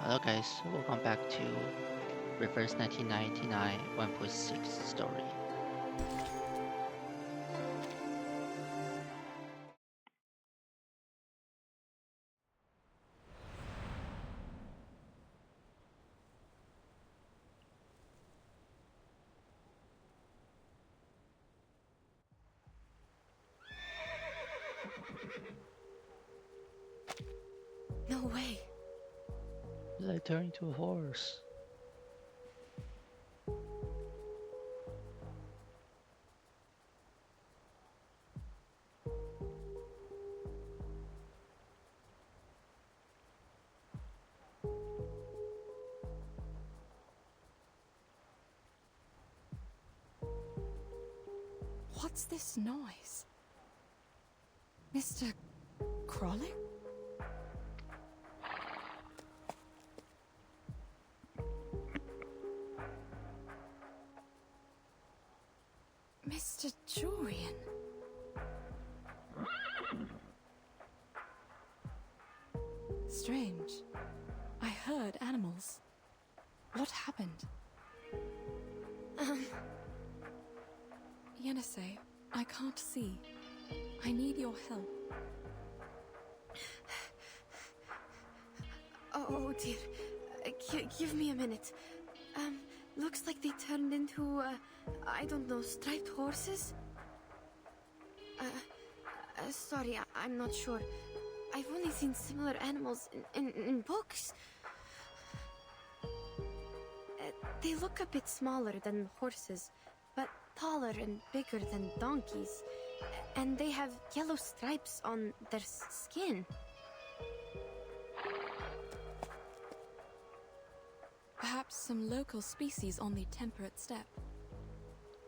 Hello guys, welcome back to Reverse 1999 1.6 story. No way. Did I turn into a horse? What's this noise? Mr. Crawling? Mr. Jorian? Strange. I heard animals. What happened? Yenisei, I can't see. I need your help. Oh dear. Give me a minute. Looks like they turned into, I don't know, striped horses? Sorry, I'm not sure. I've only seen similar animals in books. They look a bit smaller than horses, but taller and bigger than donkeys. And they have yellow stripes on their skin. Perhaps some local species on the temperate steppe.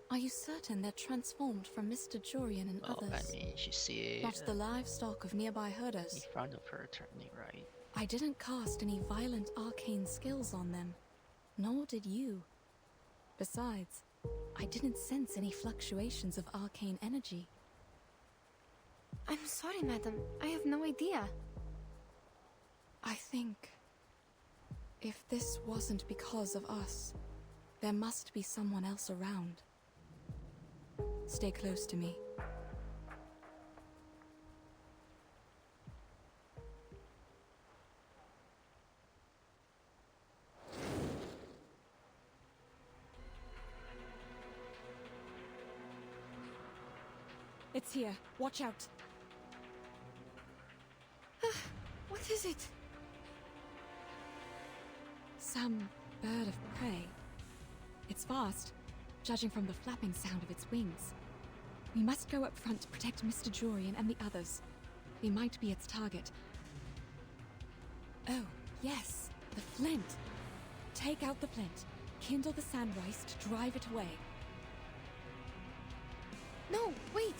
Are you certain they're transformed from Mr. Jorian and Well, others? I mean, she see Not the livestock of nearby in herders. front of her turning right. I didn't cast any violent arcane skills on them, nor did you. Besides, I didn't sense any fluctuations of arcane energy. I'm sorry, madam. I have no idea. I think if this wasn't because of us, there must be someone else around. Stay close to me. It's here. Watch out. What is it? Some bird of prey. It's fast, judging from the flapping sound of its wings. We must go up front to protect Mr. Jorian and the others. They might be its target. Oh, yes, the flint. Take out the flint. Kindle the sand rice to drive it away. No, wait!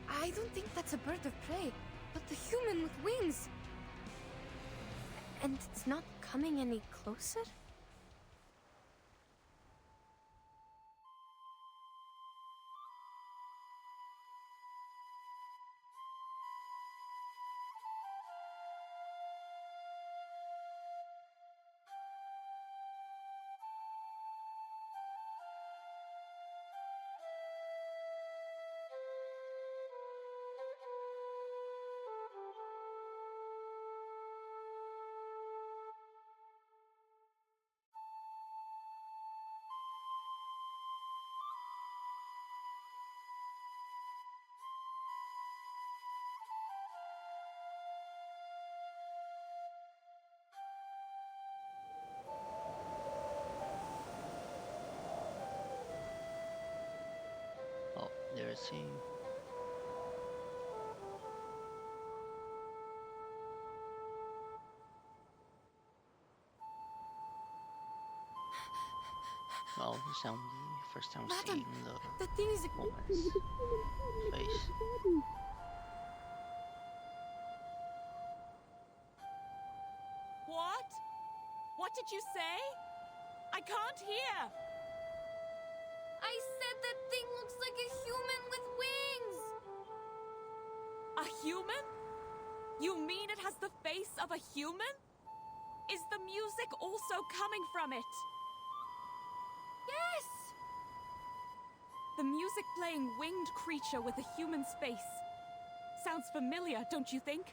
I don't think that's a bird of prey, but the human with wings. And it's not coming any closer? Oh, there's him. Well, it's only first time Madam, seeing the thing is... the woman's face. What? What did you say? I can't hear! I said that thing looks like a human with wings! A human? You mean it has the face of a human? Is the music also coming from it? Yes! The music playing winged creature with a human face. Sounds familiar, don't you think?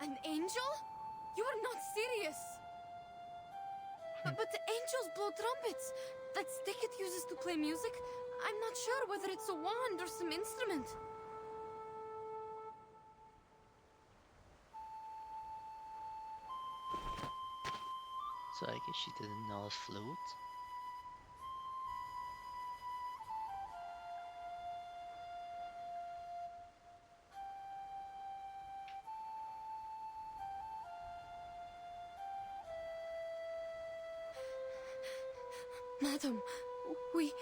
An angel? You are not serious! But the angels blow trumpets that Stickit uses to play music. I'm not sure whether it's a wand or some instrument. So I guess she didn't know a flute. Madam, we...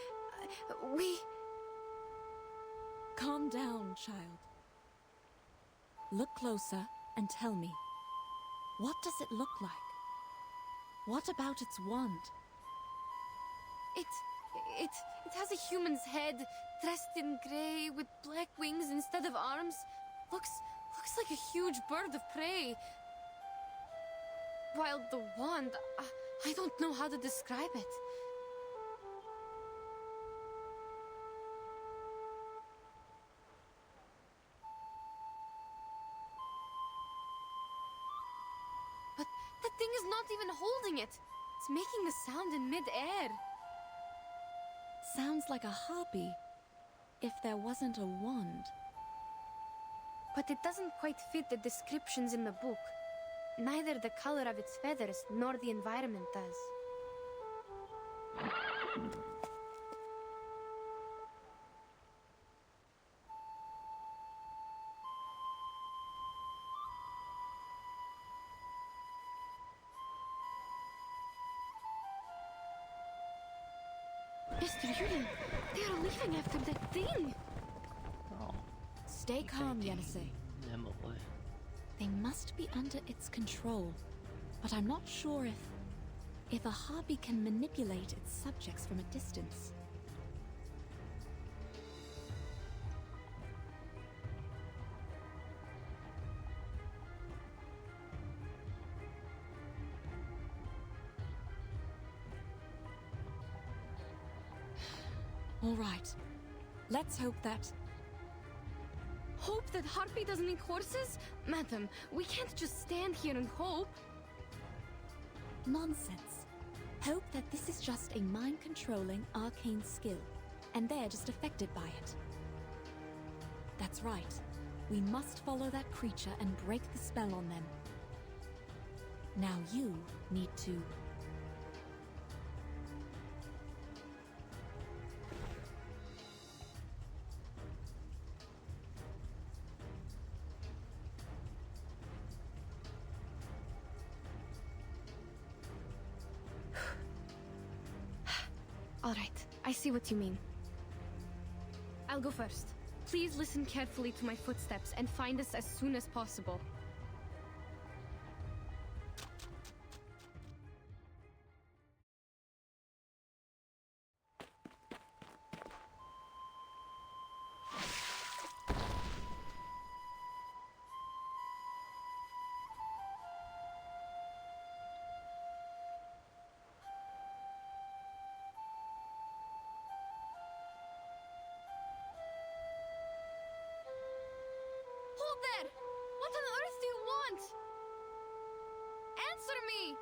Calm down, child. Look closer and tell me. What does it look like? What about its wand? It has a human's head, dressed in grey, with black wings instead of arms. Looks like a huge bird of prey. While the wand, I don't know how to describe it. But that thing is not even holding it. It's making a sound in mid-air. Sounds like a harpy, if there wasn't a wand. But it doesn't quite fit the descriptions in the book. Neither the color of its feathers nor the environment does. Mr. Julian, they are leaving after that thing! Oh, Stay calm, Yenisei. them away. They must be under its control, but I'm not sure if a harpy can manipulate its subjects from a distance. All right. Let's hope that... Hope that Harpy doesn't eat horses? Madam, we can't just stand here and hope. Nonsense. Hope that this is just a mind-controlling arcane skill, and they're just affected by it. That's right. We must follow that creature and break the spell on them. Now you need to... All right, I see what you mean. I'll go first. Please listen carefully to my footsteps and find us as soon as possible. Hold there! What on earth do you want? Answer me!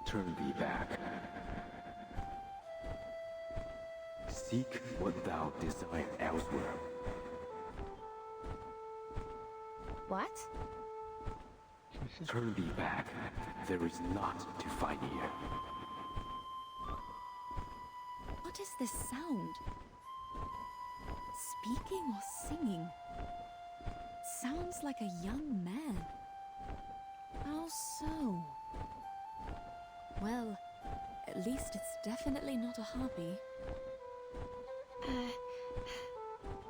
Turn thee back. Seek what thou desire elsewhere. What? Turn thee back. There is naught to find here. What is this sound? Speaking or singing? Sounds like a young man. How so? Well, at least it's definitely not a harpy.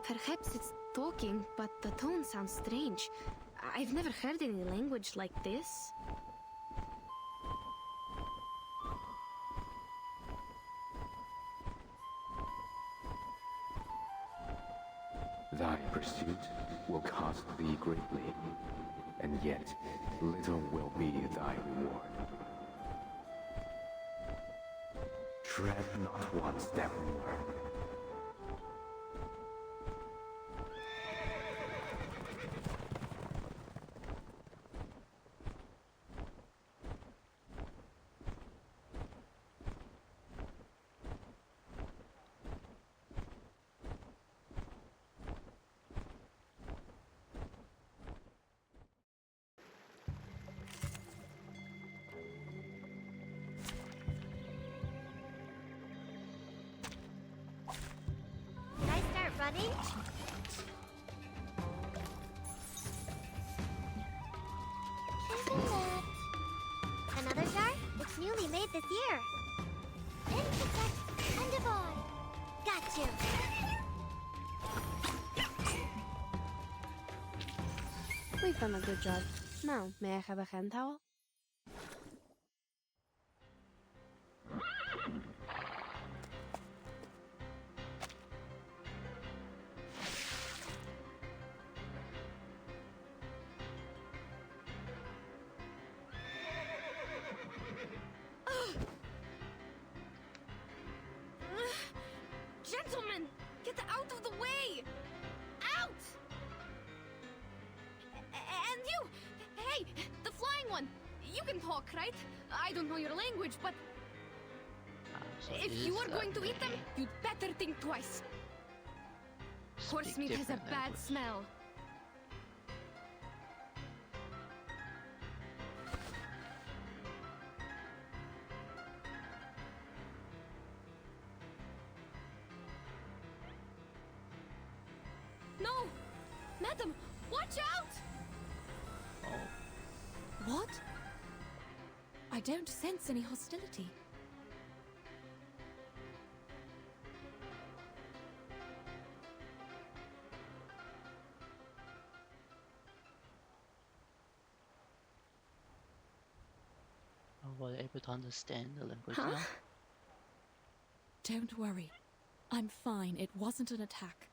Perhaps it's talking, but the tone sounds strange. I've never heard any language like this. Thy pursuit will cost thee greatly, and yet little will be thy reward. Tread not one step more. Can I start running? Isn't it? Another jar? It's newly made this year. Protect and avoid. Got you. We've done a good job. Now, may I have a hand towel? Gentlemen, get out of the way! Out! And you! Hey, the flying one! You can talk, right? I don't know your language, but So if this you is, are going to eat them, you'd better think twice. Horse speak meat has a different bad language. smell. No! Madam, watch out! Oh, What? I don't sense any hostility. were you able to understand the language Huh? now? Don't worry. I'm fine. It wasn't an attack.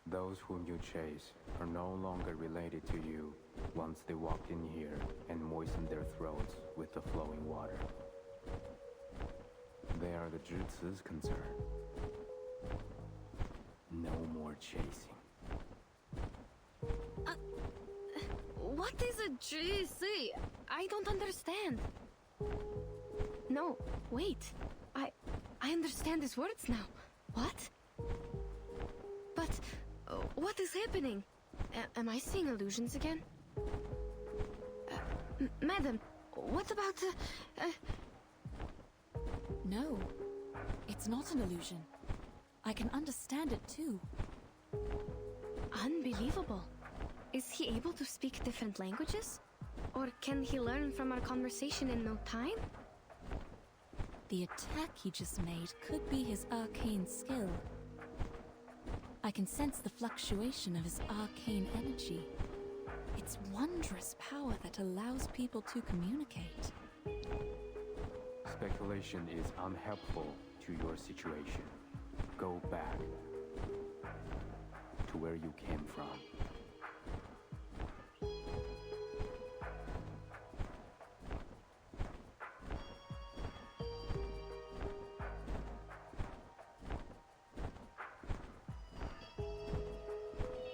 Those whom you chase are no longer related to you once they walked in here and moistened their throats with the flowing water. They are the Jutsu's concern. No more chasing. What is a GC? I don't understand. No, wait. I understand his words now. What? But what is happening? Am I seeing illusions again? Madam, what about No, it's not an illusion. I can understand it too. Unbelievable. Is he able to speak different languages? Or can he learn from our conversation in no time? The attack he just made could be his arcane skill. I can sense the fluctuation of his arcane energy. It's wondrous power that allows people to communicate. Speculation is unhelpful to your situation. Go back to where you came from.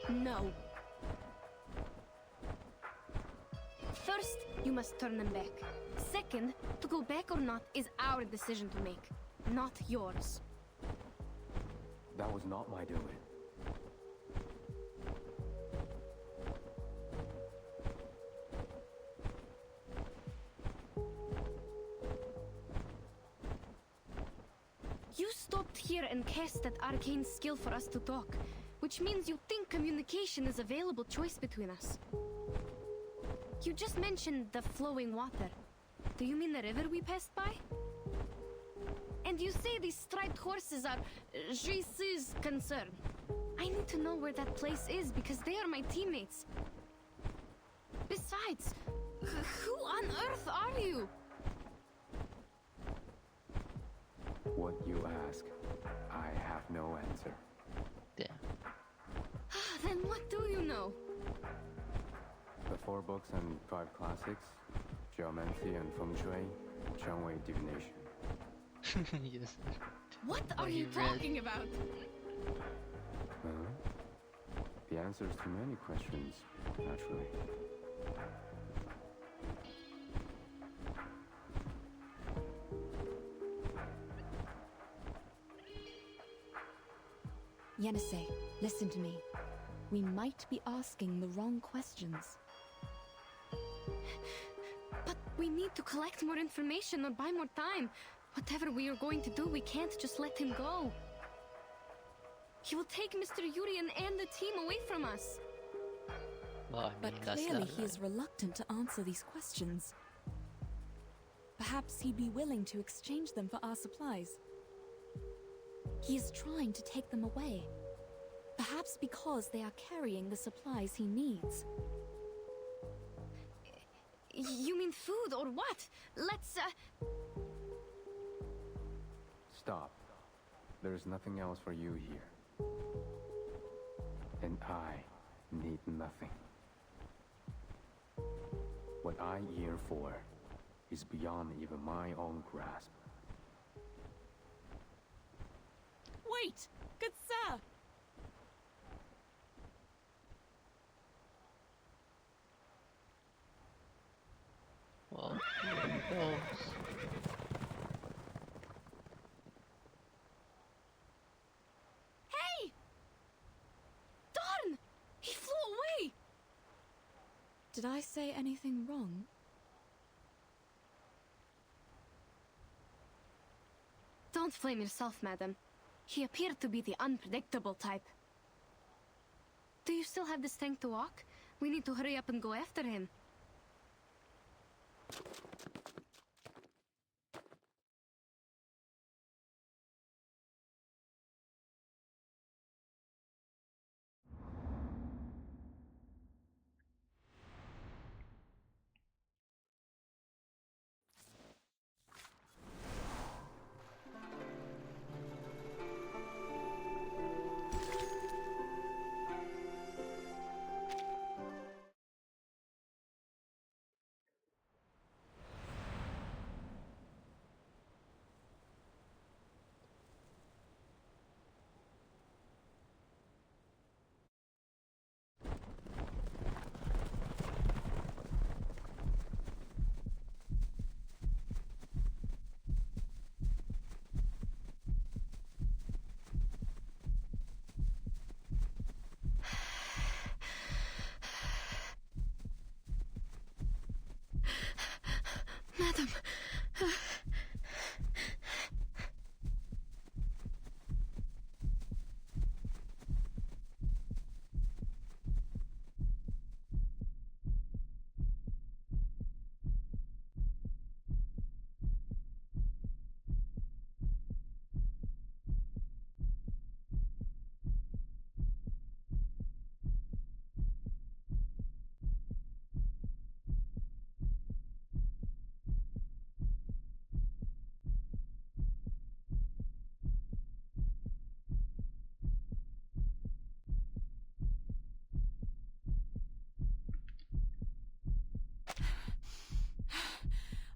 No. First, you must turn them back. Second, to go back or not is our decision to make, not yours. That was not my doing. You stopped here and cast that arcane skill for us to talk, which means you think communication is a available choice between us. You just mentioned the flowing water. Do you mean the river we passed by? And you say these striped horses are Jisu's concern. I need to know where that place is because they are my teammates. Besides, who on earth are you? What you ask, I have no answer. Damn. Then what do you know? The 4 books and 5 classics, Geomancy and Feng Shui, Changwei Divination. Yes. What Oh, are he you read. talking about? Huh? The answers to many questions, naturally. Yenisei, listen to me. We might be asking the wrong questions. But we need to collect more information or buy more time. Whatever we are going to do, we can't just let him go. He will take Mr. Yurien and the team away from us. Well, I mean, But that's clearly not he is reluctant to answer these questions. Perhaps he'd be willing to exchange them for our supplies. He is trying to take them away. Perhaps because they are carrying the supplies he needs. You mean food or what? Let's, Stop. There's nothing else for you here. And I need nothing. What I yearn for is beyond even my own grasp. Wait! Good sir! Well, here he goes. Hey! Darn! He flew away! Did I say anything wrong? Don't blame yourself, madam. He appeared to be the unpredictable type. Do you still have the strength to walk? We need to hurry up and go after him. Madam.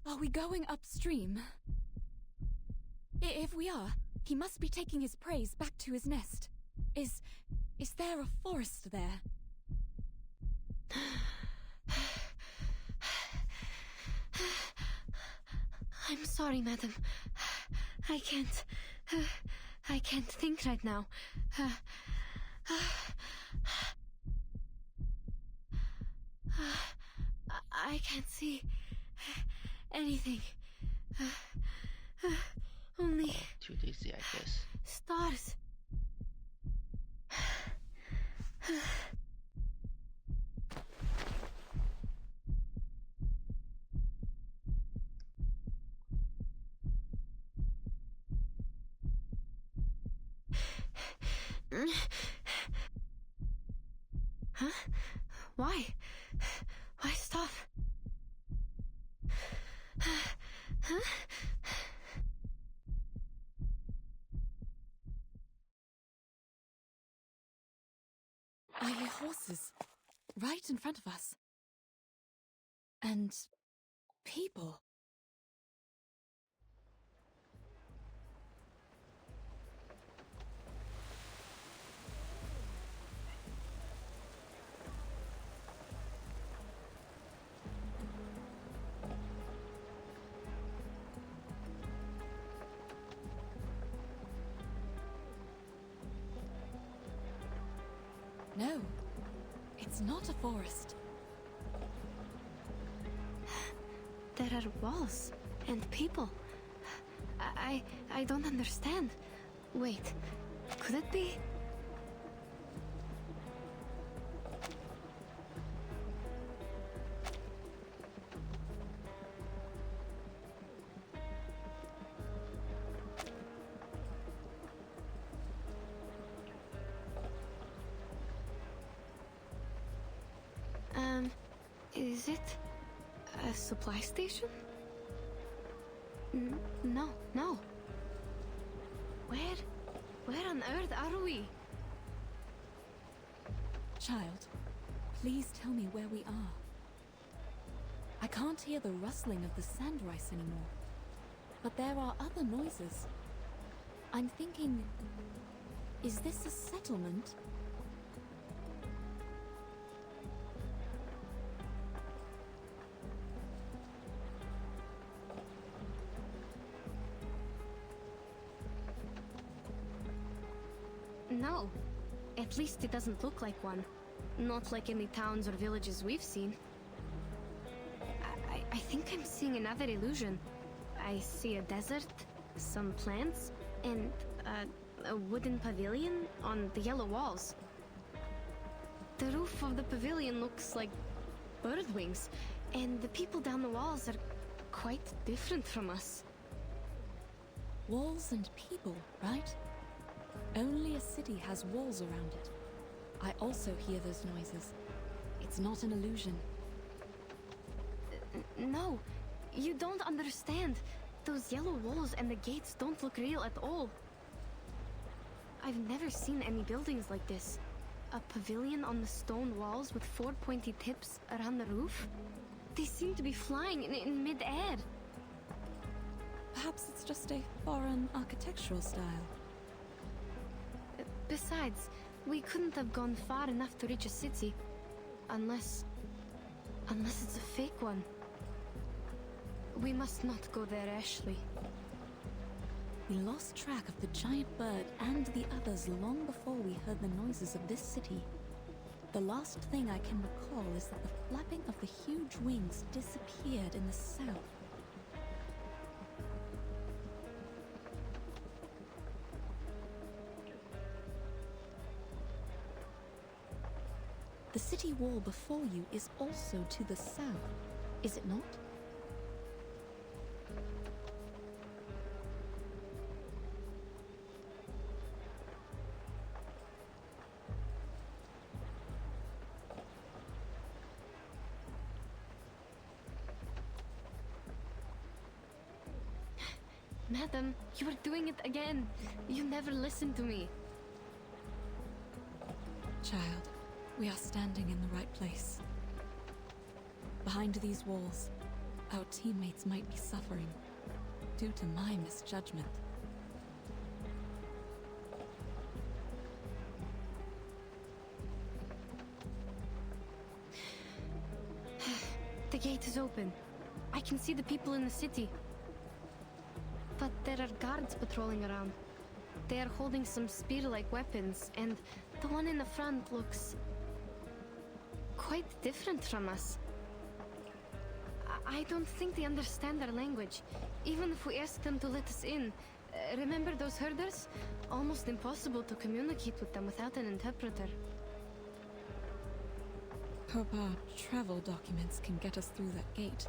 Are we going upstream? If we are, he must be taking his prey back to his nest. Is there a forest there? I'm sorry, madam. I can't think right now. I can't see anything. Only Too dizzy, I guess. stars. Huh? Why? Why stop? Huh? I hear horses right in front of us. And people. No, it's not a forest. There are walls and people. I don't understand. Wait, could it be? Is it a supply station? No, no. Where on earth are we? Child, please tell me where we are. I can't hear the rustling of the sand rice anymore. But there are other noises. I'm thinking, is this a settlement? No. At least it doesn't look like one. Not like any towns or villages we've seen. I think I'm seeing another illusion. I see a desert, some plants, and a wooden pavilion on the yellow walls. The roof of the pavilion looks like bird wings, and the people down the walls are quite different from us. Walls and people, right? Only a city has walls around it. I also hear those noises. It's not an illusion. No, you don't understand. Those yellow walls and the gates don't look real at all. I've never seen any buildings like this. A pavilion on the stone walls with 4 pointy tips around the roof? They seem to be flying in mid-air. Perhaps it's just a foreign architectural style. Besides, we couldn't have gone far enough to reach a city. Unless it's a fake one. We must not go there, Ashley. We lost track of the giant bird and the others long before we heard the noises of this city. The last thing I can recall is that the flapping of the huge wings disappeared in the south. The city wall before you is also to the south, is it not? Madam, you are doing it again. You never listen to me. Child, we are standing in the right place. Behind these walls, our teammates might be suffering due to my misjudgment. The gate is open. I can see the people in the city. But there are guards patrolling around. They are holding some spear-like weapons, and the one in the front looks quite different from us. I don't think they understand our language, even if we ask them to let us in. Remember those herders? Almost impossible to communicate with them without an interpreter. Hope our travel documents can get us through that gate.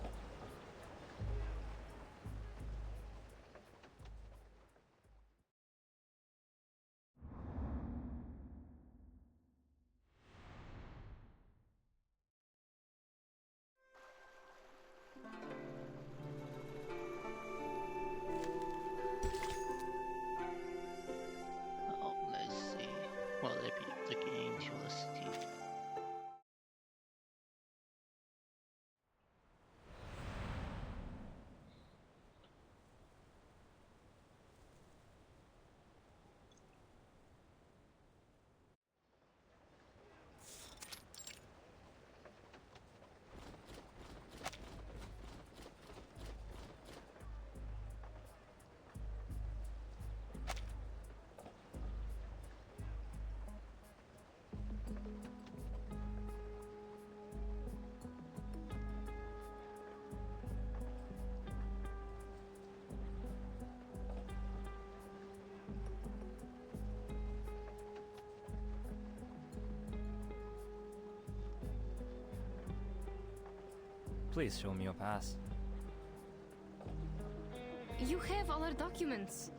Please show me your pass. You have all our documents.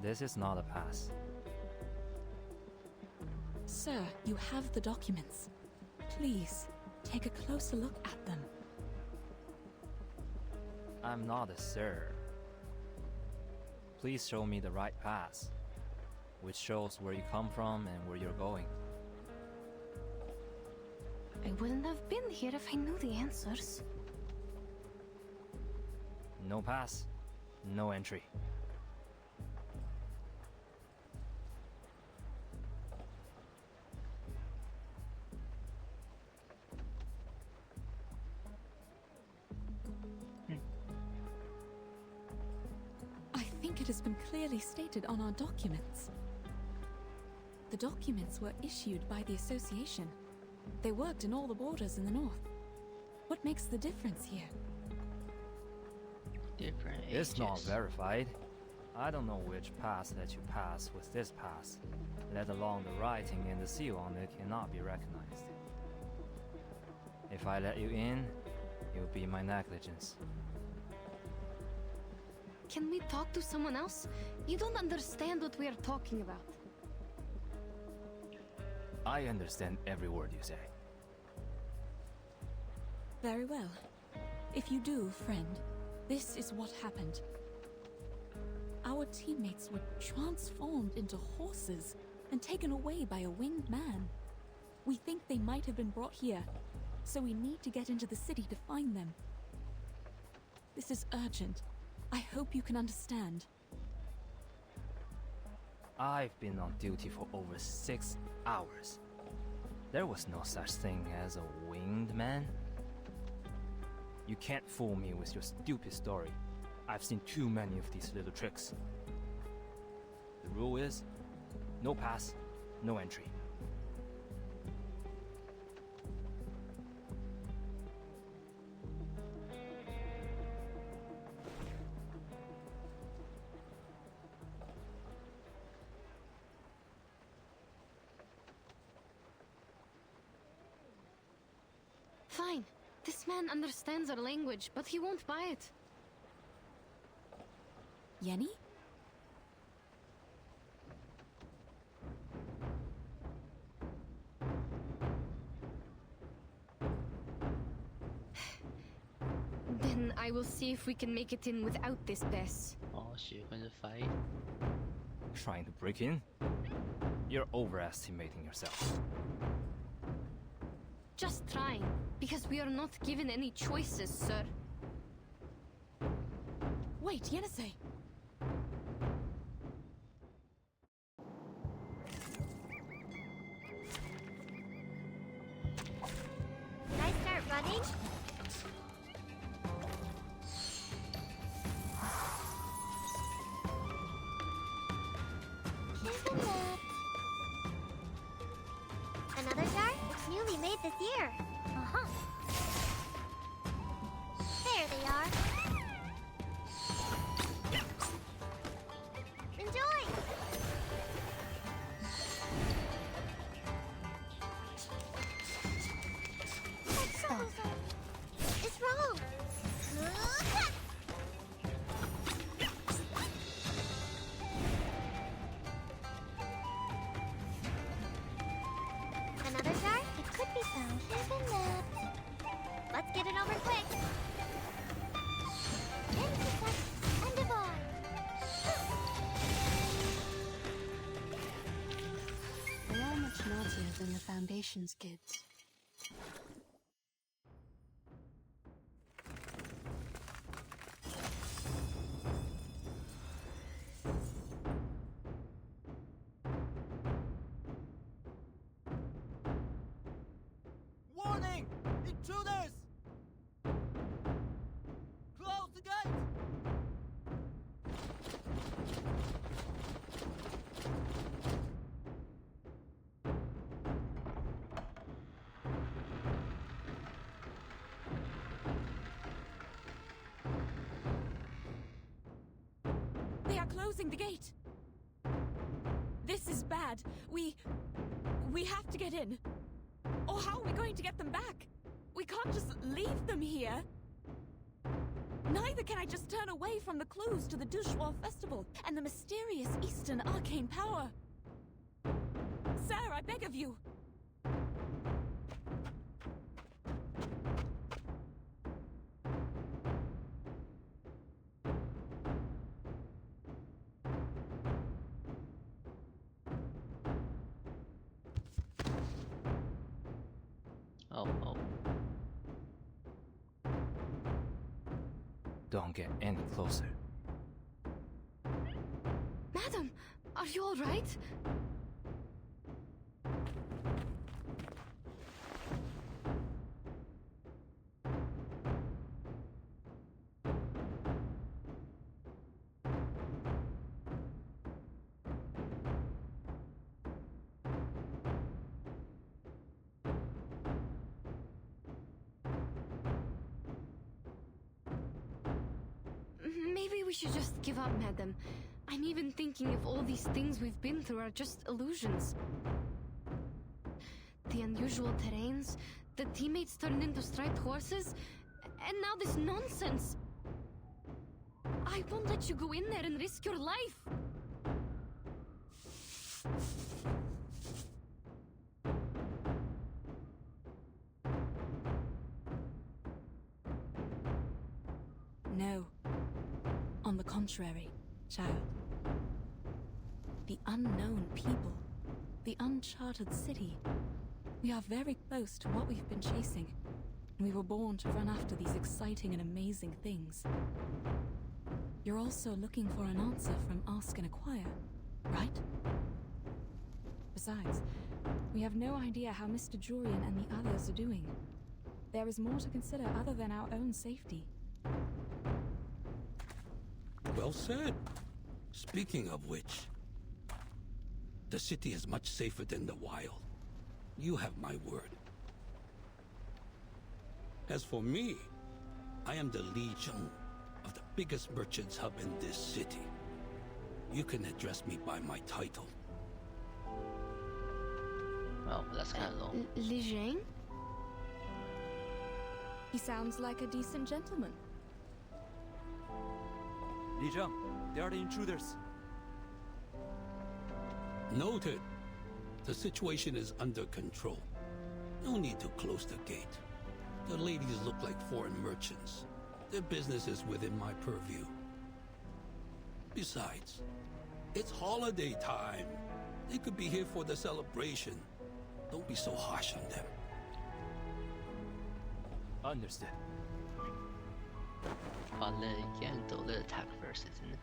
This is not a pass. Sir, you have the documents. Please, take a closer look at them. I'm not a sir. Please show me the right pass, which shows where you come from and where you're going. I wouldn't have been here if I knew the answers. No pass, no entry. I think it has been clearly stated on our documents. The documents were issued by the association. They worked in all the borders in the north. What makes the difference here? Different ages. It's not verified. I don't know which pass let you pass with this pass, let alone the writing and the seal on it cannot be recognized. If I let you in, it would be my negligence. Can we talk to someone else? You don't understand what we are talking about. I understand every word you say. Very well. If you do, friend, this is what happened. Our teammates were transformed into horses and taken away by a winged man. We think they might have been brought here, so we need to get into the city to find them. This is urgent. I hope you can understand. I've been on duty for over 6 hours. There was no such thing as a winged man. You can't fool me with your stupid story. I've seen too many of these little tricks. The rule is, no pass, no entry. Fine. This man understands our language, but he won't buy it. Yenny? Then I will see if we can make it in without this pass. Oh, so you're going to fight? Trying to break in? You're overestimating yourself. Just trying, because we are not given any choices, sir. Wait, Yenisei! Did I start running? Isn't that... Another jar? It's newly made this year. Uh-huh. There they are. Enjoy! Stop. It's wrong. Another jar? It could be found. Isn't that? Let's get it over quick. Intersect and divide. They are much naughtier than the Foundation's kids. Warning! Intruders! Close the gate! They are closing the gate! This is bad. We have to get in. Or how are we going to get them back? We can't just leave them here. Neither can I just turn away from the clues to the Dushwar Festival and the mysterious Eastern arcane power. Sir, I beg of you. Oh, oh. Don't get any closer. Madam, are you all right? Maybe we should just give up, madam. I'm even thinking if all these things we've been through are just illusions. The unusual terrains, the teammates turned into striped horses, and now this nonsense. I won't let you go in there and risk your life. No. On the contrary, child. The unknown people, the uncharted city. We are very close to what we've been chasing. We were born to run after these exciting and amazing things. You're also looking for an answer from Ask and Acquire, right? Besides, we have no idea how Mr. Jurian and the others are doing. There is more to consider other than our own safety. Well said. Speaking of which, the city is much safer than the wild. You have my word. As for me, I am the Legion of the biggest merchants hub in this city. You can address me by my title. Well, that's kind of low. Lijiang? He sounds like a decent gentleman. Li Zheng, they are the intruders. Noted. The situation is under control. No need to close the gate. The ladies look like foreign merchants. Their business is within my purview. Besides, it's holiday time. They could be here for the celebration. Don't be so harsh on them. Understood. 花了眼斗的 attack versus 真的。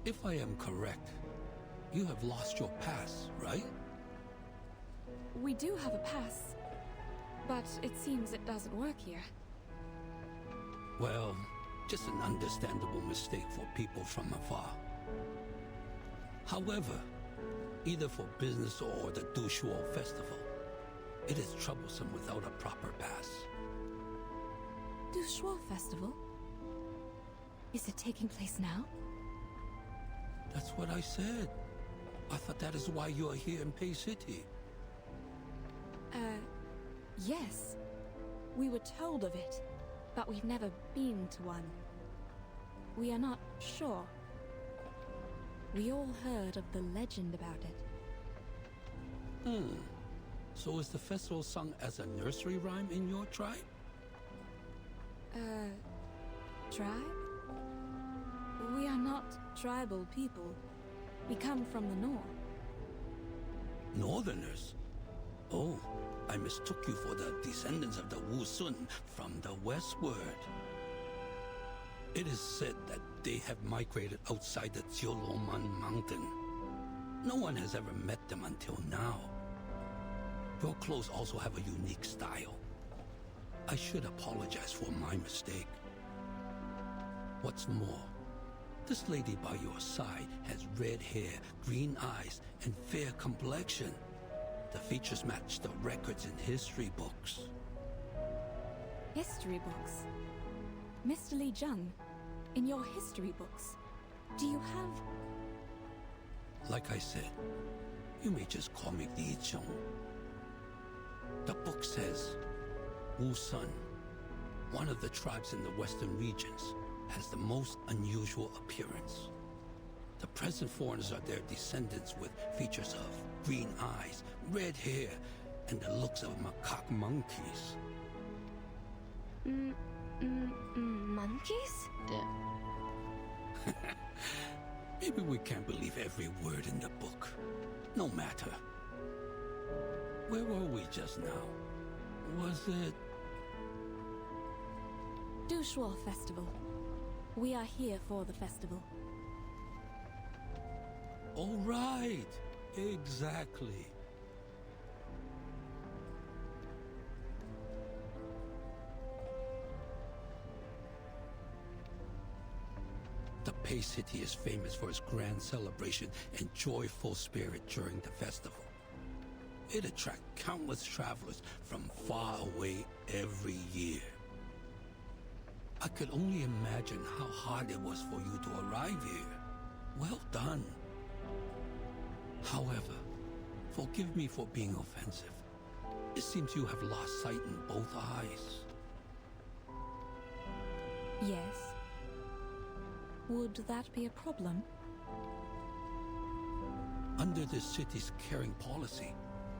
If I am correct, you have lost your pass, right? We do have a pass, but it seems it doesn't work here. Well, just an understandable mistake for people from afar. However, either for business or the Dushuo festival, it is troublesome without a proper pass. Dushua Festival? Is it taking place now? That's what I said. I thought that is why you are here in Pei City. Yes. We were told of it, but we've never been to one. We are not sure. We all heard of the legend about it. So is the festival sung as a nursery rhyme in your tribe? Tribe? We are not tribal people. We come from the north. Northerners? Oh, I mistook you for the descendants of the Wu Sun from the westward. It is said that they have migrated outside the Jioloman mountain. No one has ever met them until now. Your clothes also have a unique style. I should apologize for my mistake. What's more, this lady by your side has red hair, green eyes, and fair complexion. The features match the records in history books. History books. Mr. Li Jung, in your history books, do you have... Like I said, you may just call me Li Jung. The book says, Wu Sun, one of the tribes in the western regions, has the most unusual appearance. The present foreigners are their descendants with features of green eyes, red hair, and the looks of macaque monkeys. Monkeys? Damn. Maybe we can't believe every word in the book. No matter. Where were we just now? Was it... Dushuo Festival. We are here for the festival. Oh, right. Exactly. The Pei City is famous for its grand celebration and joyful spirit during the festival. It attracts countless travelers from far away every year. I could only imagine how hard it was for you to arrive here. Well done. However, forgive me for being offensive. It seems you have lost sight in both eyes. Yes. Would that be a problem? Under this city's caring policy,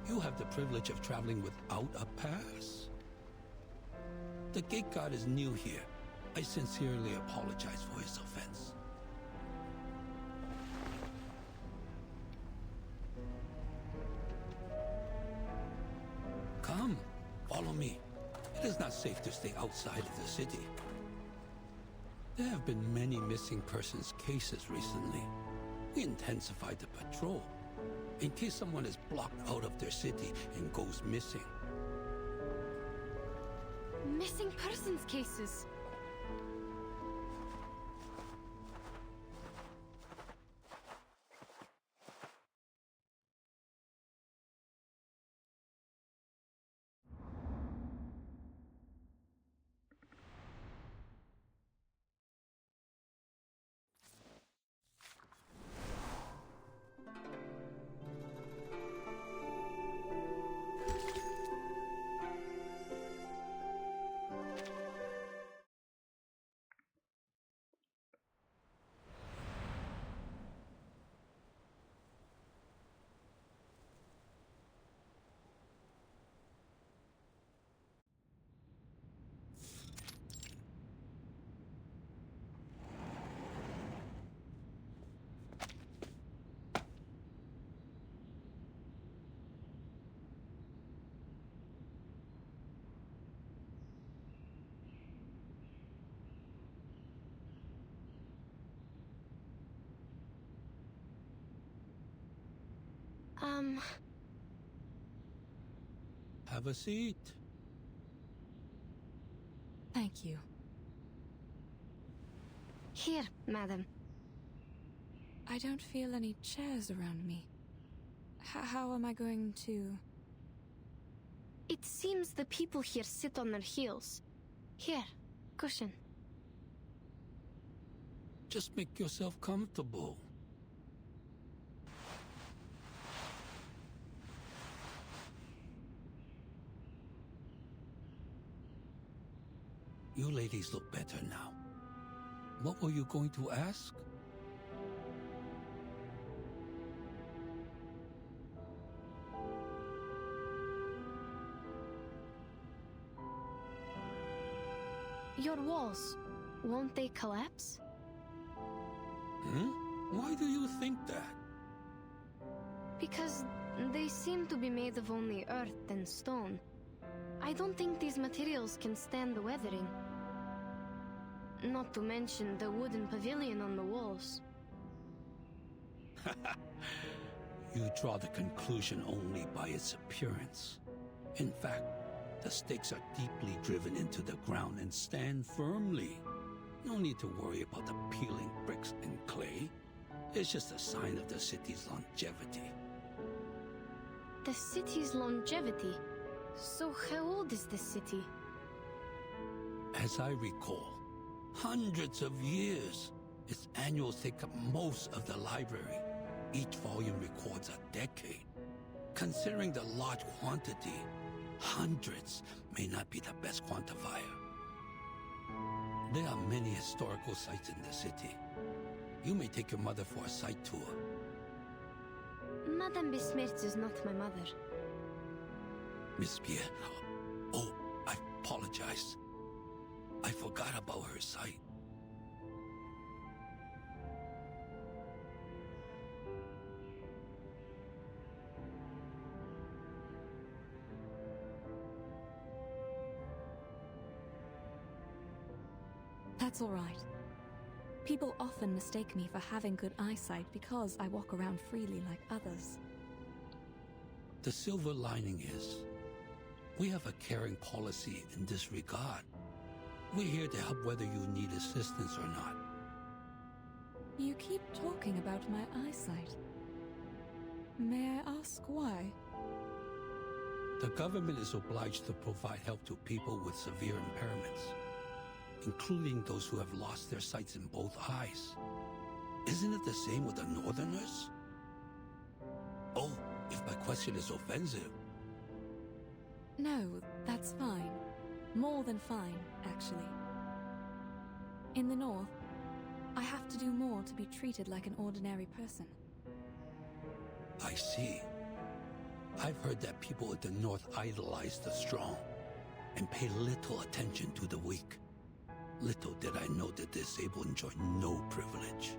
you have the privilege of traveling without a pass. The gate guard is new here. I sincerely apologize for his offense. Come, follow me. It is not safe to stay outside of the city. There have been many missing persons cases recently. We intensified the patrol in case someone is blocked out of their city and goes missing. Missing persons cases? Have a seat. Thank you. Here, madam. I don't feel any chairs around me. How am I going to... It seems the people here sit on their heels. Here, cushion. Just make yourself comfortable. You ladies look better now. What were you going to ask? Your walls, won't they collapse? Why do you think that? Because they seem to be made of only earth and stone. I don't think these materials can stand the weathering. Not to mention the wooden pavilion on the walls. You draw the conclusion only by its appearance. In fact, the stakes are deeply driven into the ground and stand firmly. No need to worry about the peeling bricks and clay. It's just a sign of the city's longevity. The city's longevity? So how old is this city? As I recall, Hundreds of years. Its annuals take up most of the library. Each volume records a decade. Considering the large quantity, hundreds may not be the best quantifier. There are many historical sites in the city. You may take your mother for a site tour. Madame Besmirch is not my mother. Miss Pierre. Oh, I apologize. I forgot about her sight. That's all right. People often mistake me for having good eyesight because I walk around freely like others. The silver lining is, we have a caring policy in this regard. We're here to help whether you need assistance or not. You keep talking about my eyesight. May I ask why? The government is obliged to provide help to people with severe impairments, including those who have lost their sights in both eyes. Isn't it the same with the Northerners? Oh, if my question is offensive. No, that's fine. More than fine, actually. In the North, I have to do more to be treated like an ordinary person. I see. I've heard that people at the North idolize the strong and pay little attention to the weak. Little did I know the disabled enjoy no privilege.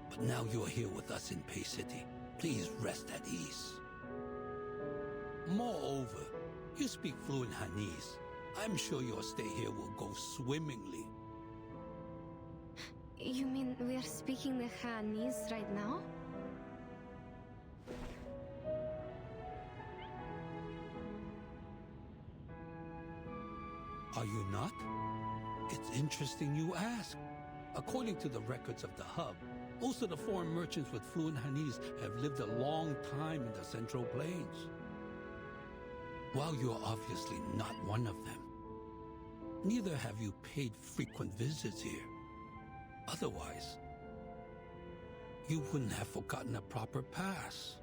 But now you are here with us in Pay City. Please rest at ease. Moreover, you speak fluent Hanese. I'm sure your stay here will go swimmingly. You mean we are speaking the Hanese right now? Are you not? It's interesting you ask. According to the records of the hub, most of the foreign merchants with fluent Hanese have lived a long time in the Central Plains. While you're obviously not one of them, neither have you paid frequent visits here. Otherwise, you wouldn't have forgotten a proper pass.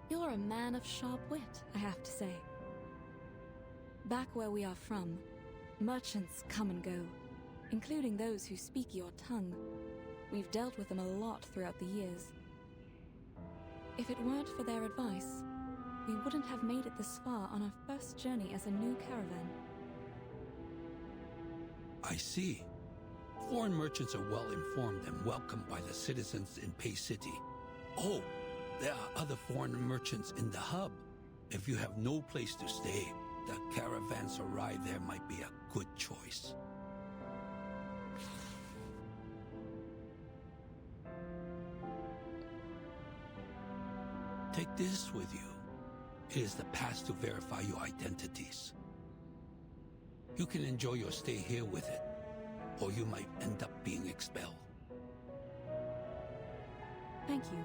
You're a man of sharp wit, I have to say. Back where we are from, merchants come and go, including those who speak your tongue. We've dealt with them a lot throughout the years. If it weren't for their advice, we wouldn't have made it this far on our first journey as a new caravan. I see. Foreign merchants are well informed and welcomed by the citizens in Pay City. Oh, there are other foreign merchants in the hub. If you have no place to stay, the caravan's ride there might be a good choice. Take this with you. It is the pass to verify your identities. You can enjoy your stay here with it, or you might end up being expelled. Thank you.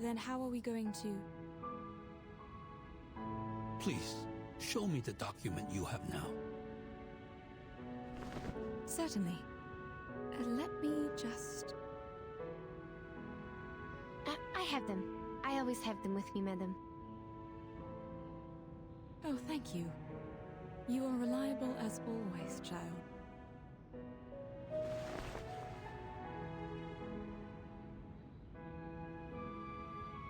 Then how are we going to... Please, show me the document you have now. Certainly. Let me just... I have them. I always have them with me, madam. Oh, thank you. You are reliable as always, child.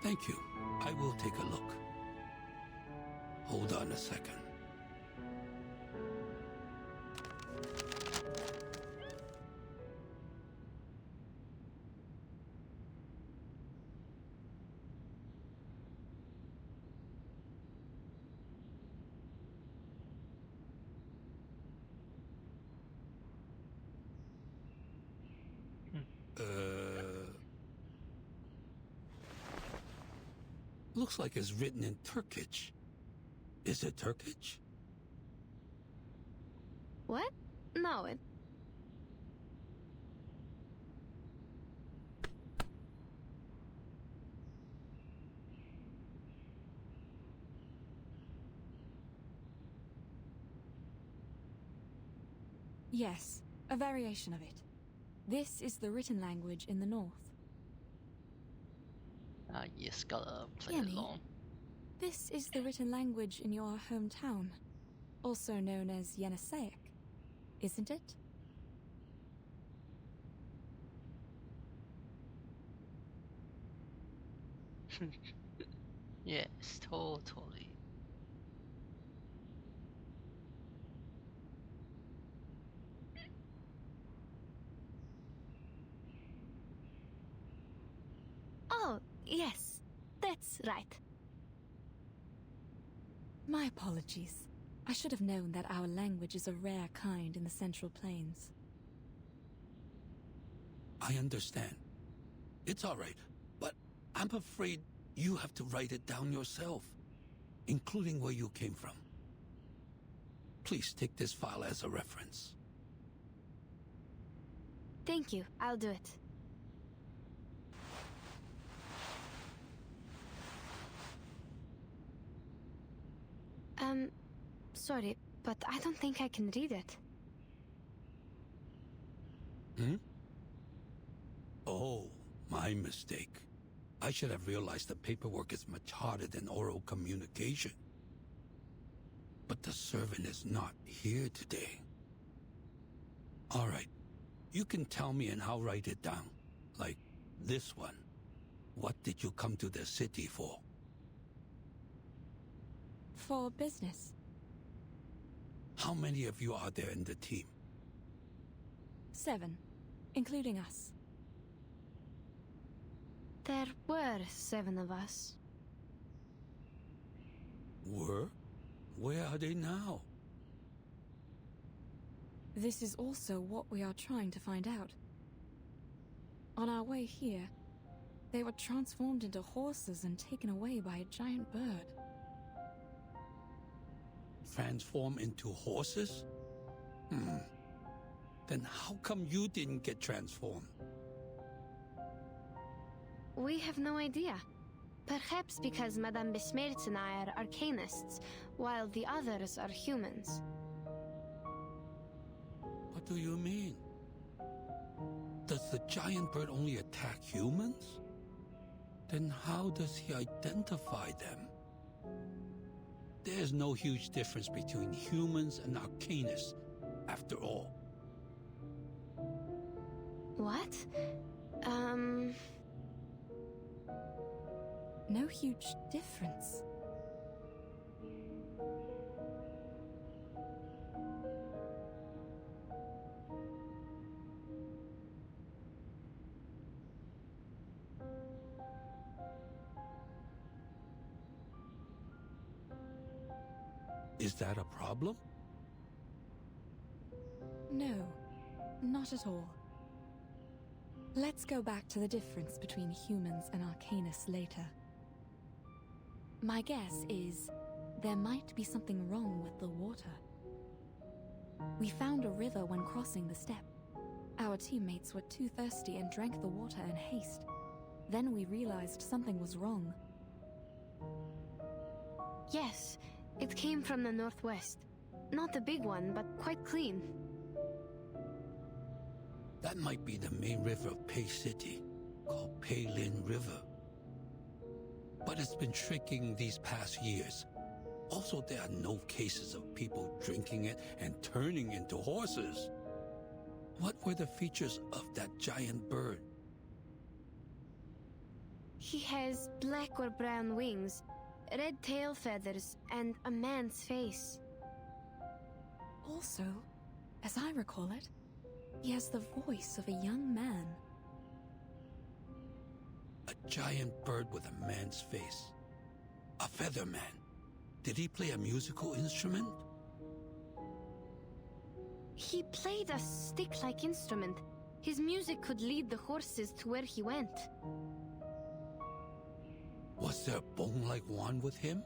Thank you. I will take a look. Hold on a second. Looks like it's written in Turkish. Is it Turkish? What? No, it... Yes, a variation of it. This is the written language in the north. Yes, gotta play Yemi, along. this is the written language in your hometown, also known as Yeniseic, isn't it? Yes, totally. Oh, yes, that's right. My apologies. I should have known that our language is a rare kind in the Central Plains. I understand. It's all right, but I'm afraid you have to write it down yourself, including where you came from. Please take this file as a reference. Thank you, I'll do it. Sorry, but I don't think I can read it. Hmm? Oh, my mistake. I should have realized that paperwork is much harder than oral communication. But the servant is not here today. All right. You can tell me and I'll write it down. Like this one. What did you come to the city for? For business. How many of you are there in the team? 7, including us. There were 7 of us. Were? Where are they now? This is also what we are trying to find out. On our way here, they were transformed into horses and taken away by a giant bird. Transform into horses? Then how come you didn't get transformed? We have no idea. Perhaps because Madame Besmertz and I are arcanists, while the others are humans. What do you mean? Does the giant bird only attack humans? Then how does he identify them? There's no huge difference between humans and arcanists, after all. What? No huge difference. Is that a problem? No, not at all. Let's go back to the difference between humans and arcanists later. My guess is there might be something wrong with the water. We found a river when crossing the steppe. Our teammates were too thirsty and drank the water in haste. Then we realized something was wrong. Yes, it came from the northwest. Not a big one, but quite clean. That might be the main river of Pei City, called Pei Lin River. But it's been shrinking these past years. Also, there are no cases of people drinking it and turning into horses. What were the features of that giant bird? He has black or brown wings, red tail feathers, and a man's face. Also, as I recall it, he has the voice of a young man. A giant bird with a man's face. A feather man. Did he play a musical instrument? He played a stick-like instrument. His music could lead the horses to where he went. Was there a bone-like wand with him?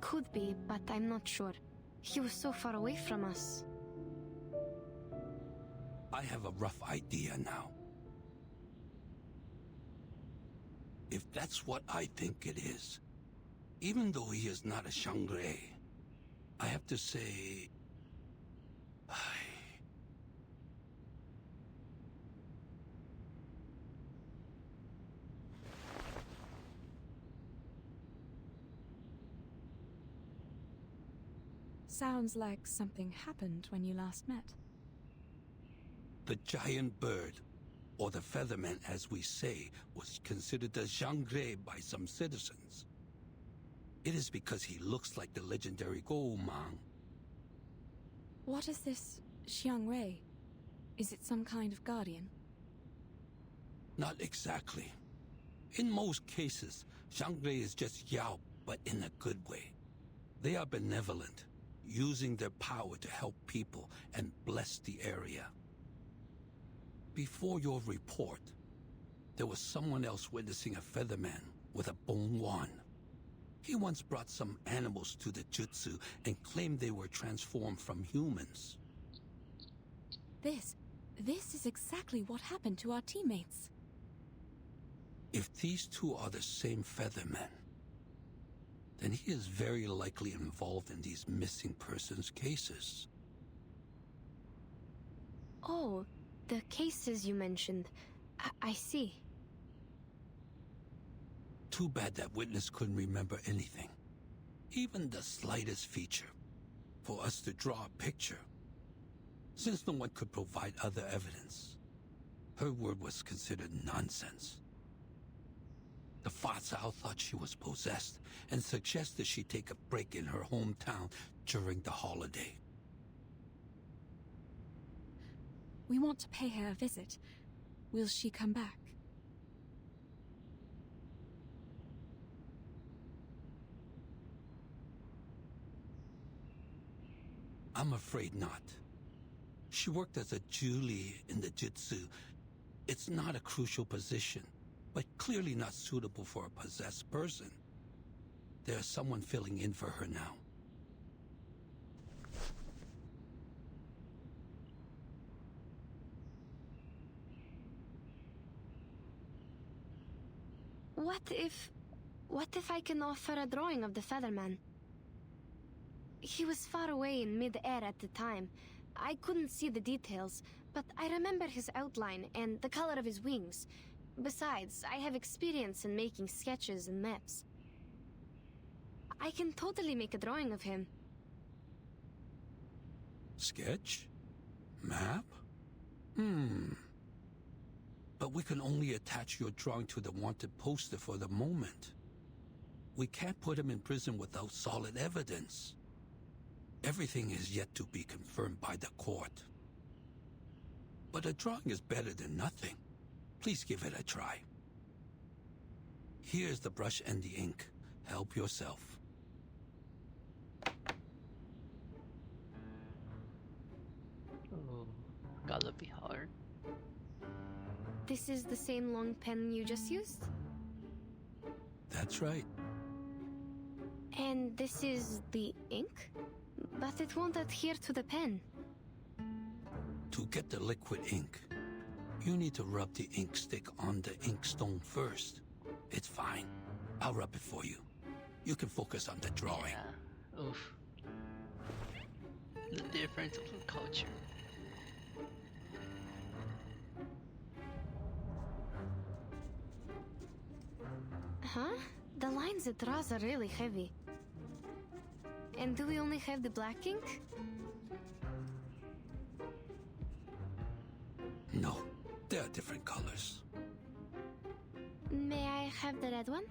Could be, but I'm not sure. He was so far away from us. I have a rough idea now. If that's what I think it is, even though he is not a Shangre, I have to say, Sounds like something happened when you last met. The giant bird, or the featherman as we say, was considered a Xiangre by some citizens. It is because he looks like the legendary Goumang. What is this Xiangwei? Is it some kind of guardian? Not exactly. In most cases, Xiangre is just Yao, but in a good way. They are benevolent, using their power to help people and bless the area. Before your report, there was someone else witnessing a featherman with a bone wand. He once brought some animals to the jutsu and claimed they were transformed from humans. This is exactly what happened to our teammates. If these two are the same featherman, then he is very likely involved in these missing persons cases. Oh, the cases you mentioned. I see. Too bad that witness couldn't remember anything, even the slightest feature, for us to draw a picture. Since no one could provide other evidence, her word was considered nonsense. The Fa Cao thought she was possessed and suggested she take a break in her hometown during the holiday. We want to pay her a visit. Will she come back? I'm afraid not. She worked as a Julie in the Jutsu. It's not a crucial position, but clearly not suitable for a possessed person. There's someone filling in for her now. What if I can offer a drawing of the Featherman? He was far away in mid-air at the time. I couldn't see the details, but I remember his outline and the color of his wings. Besides, I have experience in making sketches and maps. I can totally make a drawing of him. Sketch? Map? But we can only attach your drawing to the wanted poster for the moment. We can't put him in prison without solid evidence. Everything is yet to be confirmed by the court. But a drawing is better than nothing. Please give it a try. Here's the brush and the ink. Help yourself. Oh, gotta be hard. This is the same long pen you just used? That's right. And this is the ink? But it won't adhere to the pen. To get the liquid ink, you need to rub the ink stick on the inkstone first. It's fine. I'll rub it for you. You can focus on the drawing. Yeah. Oof. The difference of the culture. Huh? The lines it draws are really heavy. And do we only have the black ink? No, there are different colors. May I have the red one?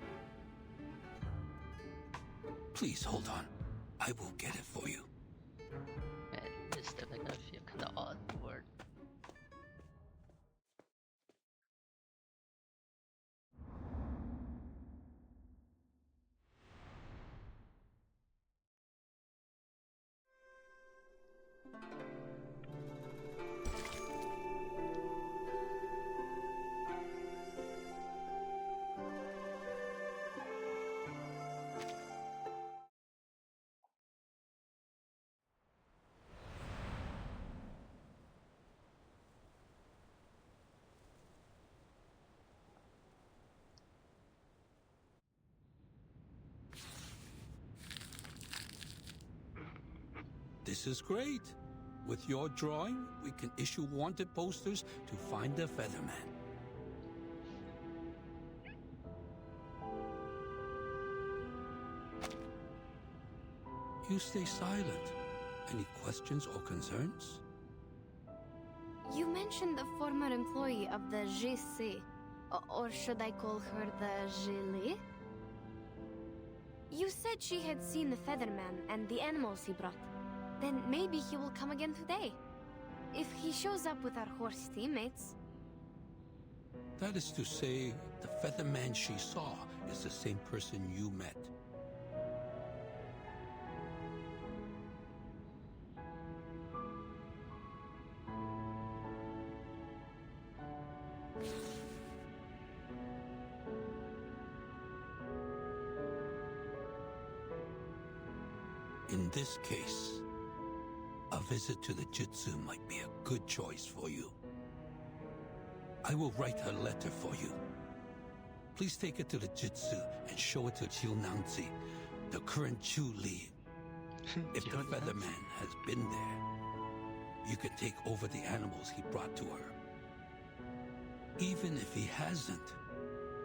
Please hold on. I will get it for you. Man, it's definitely gonna feel kinda odd word. This is great. With your drawing, we can issue wanted posters to find the Featherman. You stay silent. Any questions or concerns? You mentioned a former employee of the GC. Or should I call her the Gilly? You said she had seen the Featherman and the animals he brought. Then maybe he will come again today. If he shows up with our horse teammates. That is to say, the Featherman she saw is the same person you met. In this case, a visit to the Jitsu might be a good choice for you. I will write her letter for you. Please take it to the Jitsu and show it to Jiu Nangzi, the current Chu Li. If the Featherman has been there, you can take over the animals he brought to her. Even if he hasn't,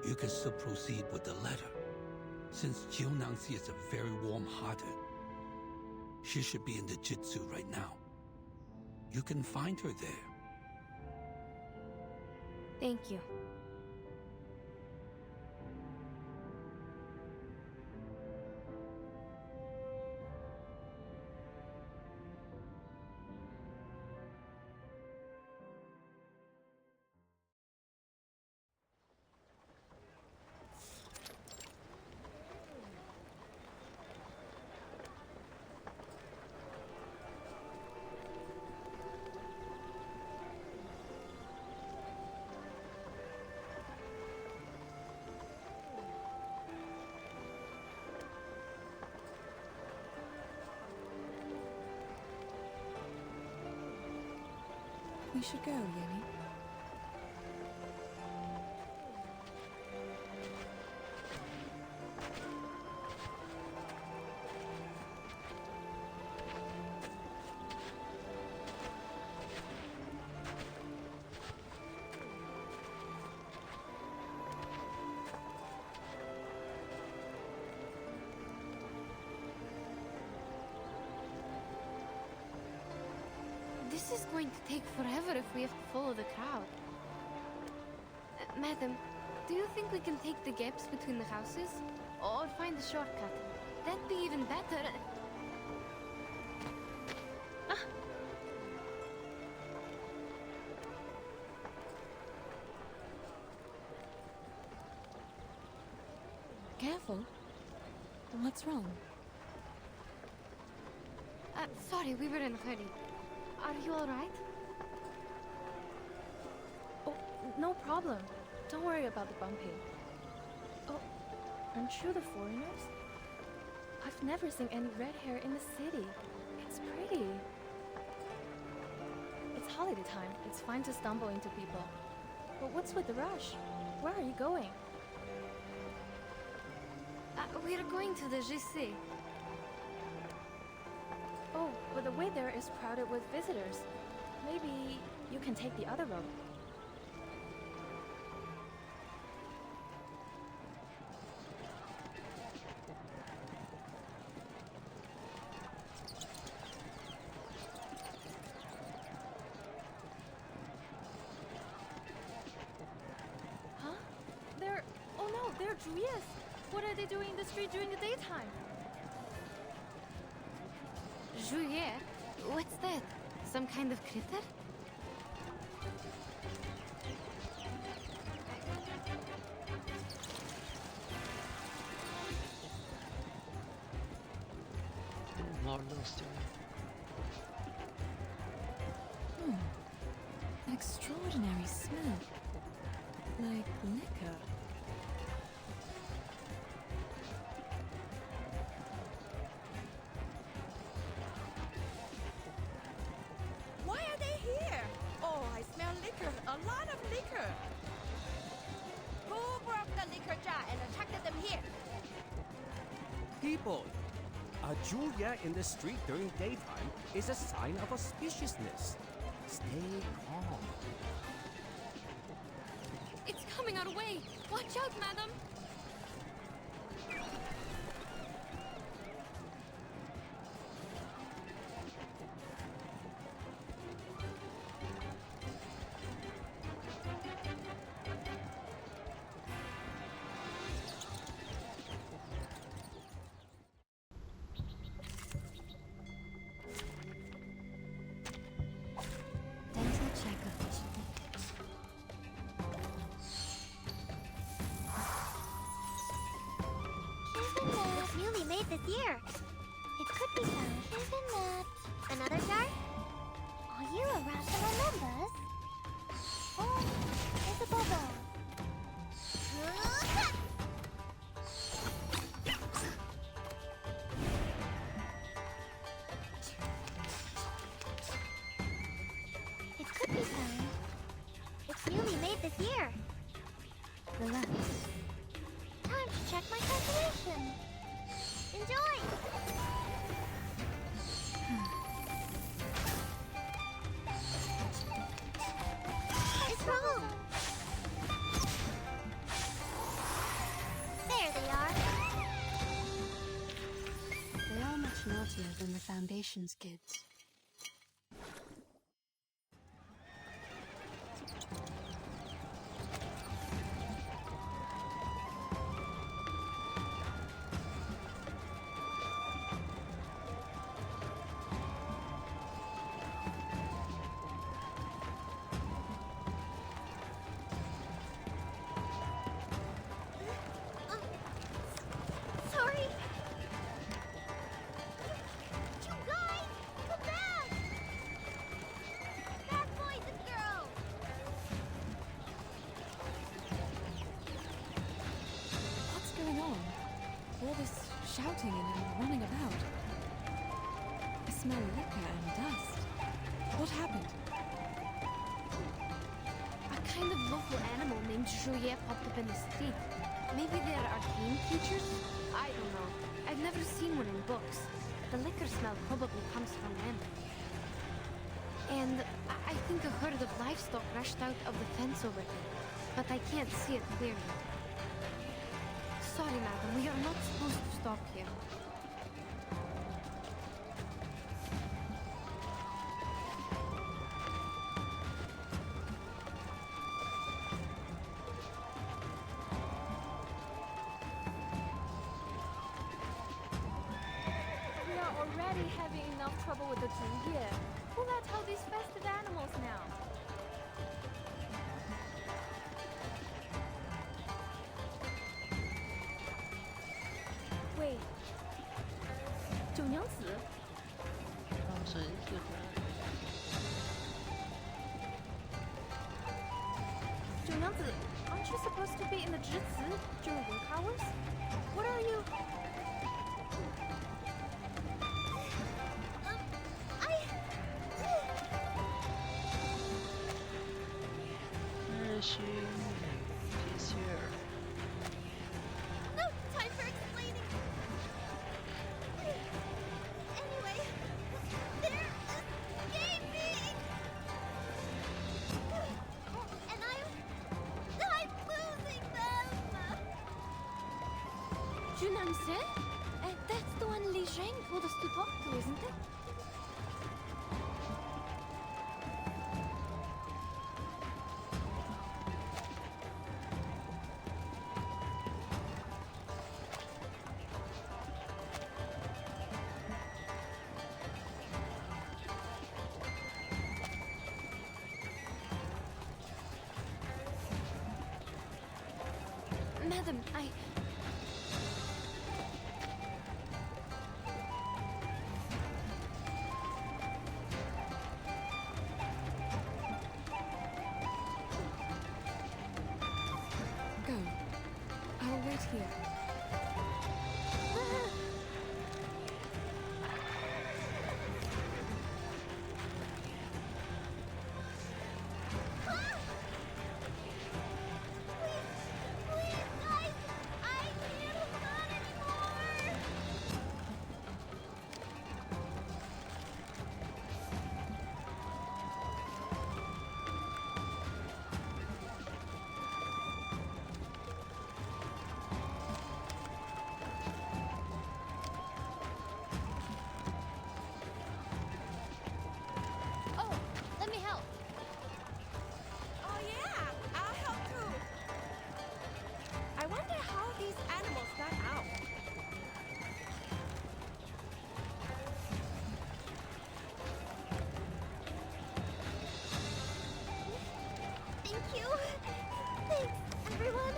you can still proceed with the letter. Since Jiu Nangzi is a very warm-hearted, she should be in the Jitsu right now. You can find her there. Thank you. We should go, Yenny. This is going to take forever if we have to follow the crowd. Madam, do you think we can take the gaps between the houses? Or find a shortcut? That'd be even better. Ah! Careful. What's wrong? Sorry, we were in a hurry. Are you alright? Oh, no problem. Don't worry about the bumping. Oh, aren't you the foreigners? I've never seen any red hair in the city. It's pretty. It's holiday time. It's fine to stumble into people. But what's with the rush? Where are you going? We're going to the GC. Oh, but the way there is crowded with visitors. Maybe you can take the other road. Huh? Oh no, they're Julius! What are they doing in the street during the daytime? Juliet? What's that? Some kind of critter? More little story. An extraordinary smell. Like liquor. Why are they here? Oh, I smell liquor. A lot of liquor. Who broke the liquor jar and attracted them here? People, A Julia in the street during daytime is a sign of auspiciousness. Stay calm. It's coming our way! Watch out, madam! Dental checkup. It's newly made this year. It could be found even that. Another jar? Are you a rational members? Oh, it's a bubble. It could be found. It's newly made this year. Relax. Time to check my calculation. Enjoy! It's wrong! There they are. They are much naughtier than the Foundation's kids. Sorry. You guys, come back! Bad boys and girls. What's going on? All this shouting and running about. I smell liquor and dust. What happened? A kind of local animal named Juliet popped up in the street. Maybe they're arcane creatures? I don't know. I've never seen one in books. The liquor smell probably comes from them. And I think a herd of livestock rushed out of the fence over there. But I can't see it clearly. Sorry, madam. We are not supposed to stop here. We are already having enough trouble with the Juye. Who let out these festive animals now? Wait. 九娘子? 当成日本九娘子, aren't you supposed to be in the Zhizi during work hours? What are you? Where is she? She's here. No time for explaining. Anyway, they're escaping. And I'm losing them. Junanse? That's the one Li Zhang told us to talk to, isn't it? Madam, Go. I will wait here. Please, guys, Thank you. Thanks, everyone.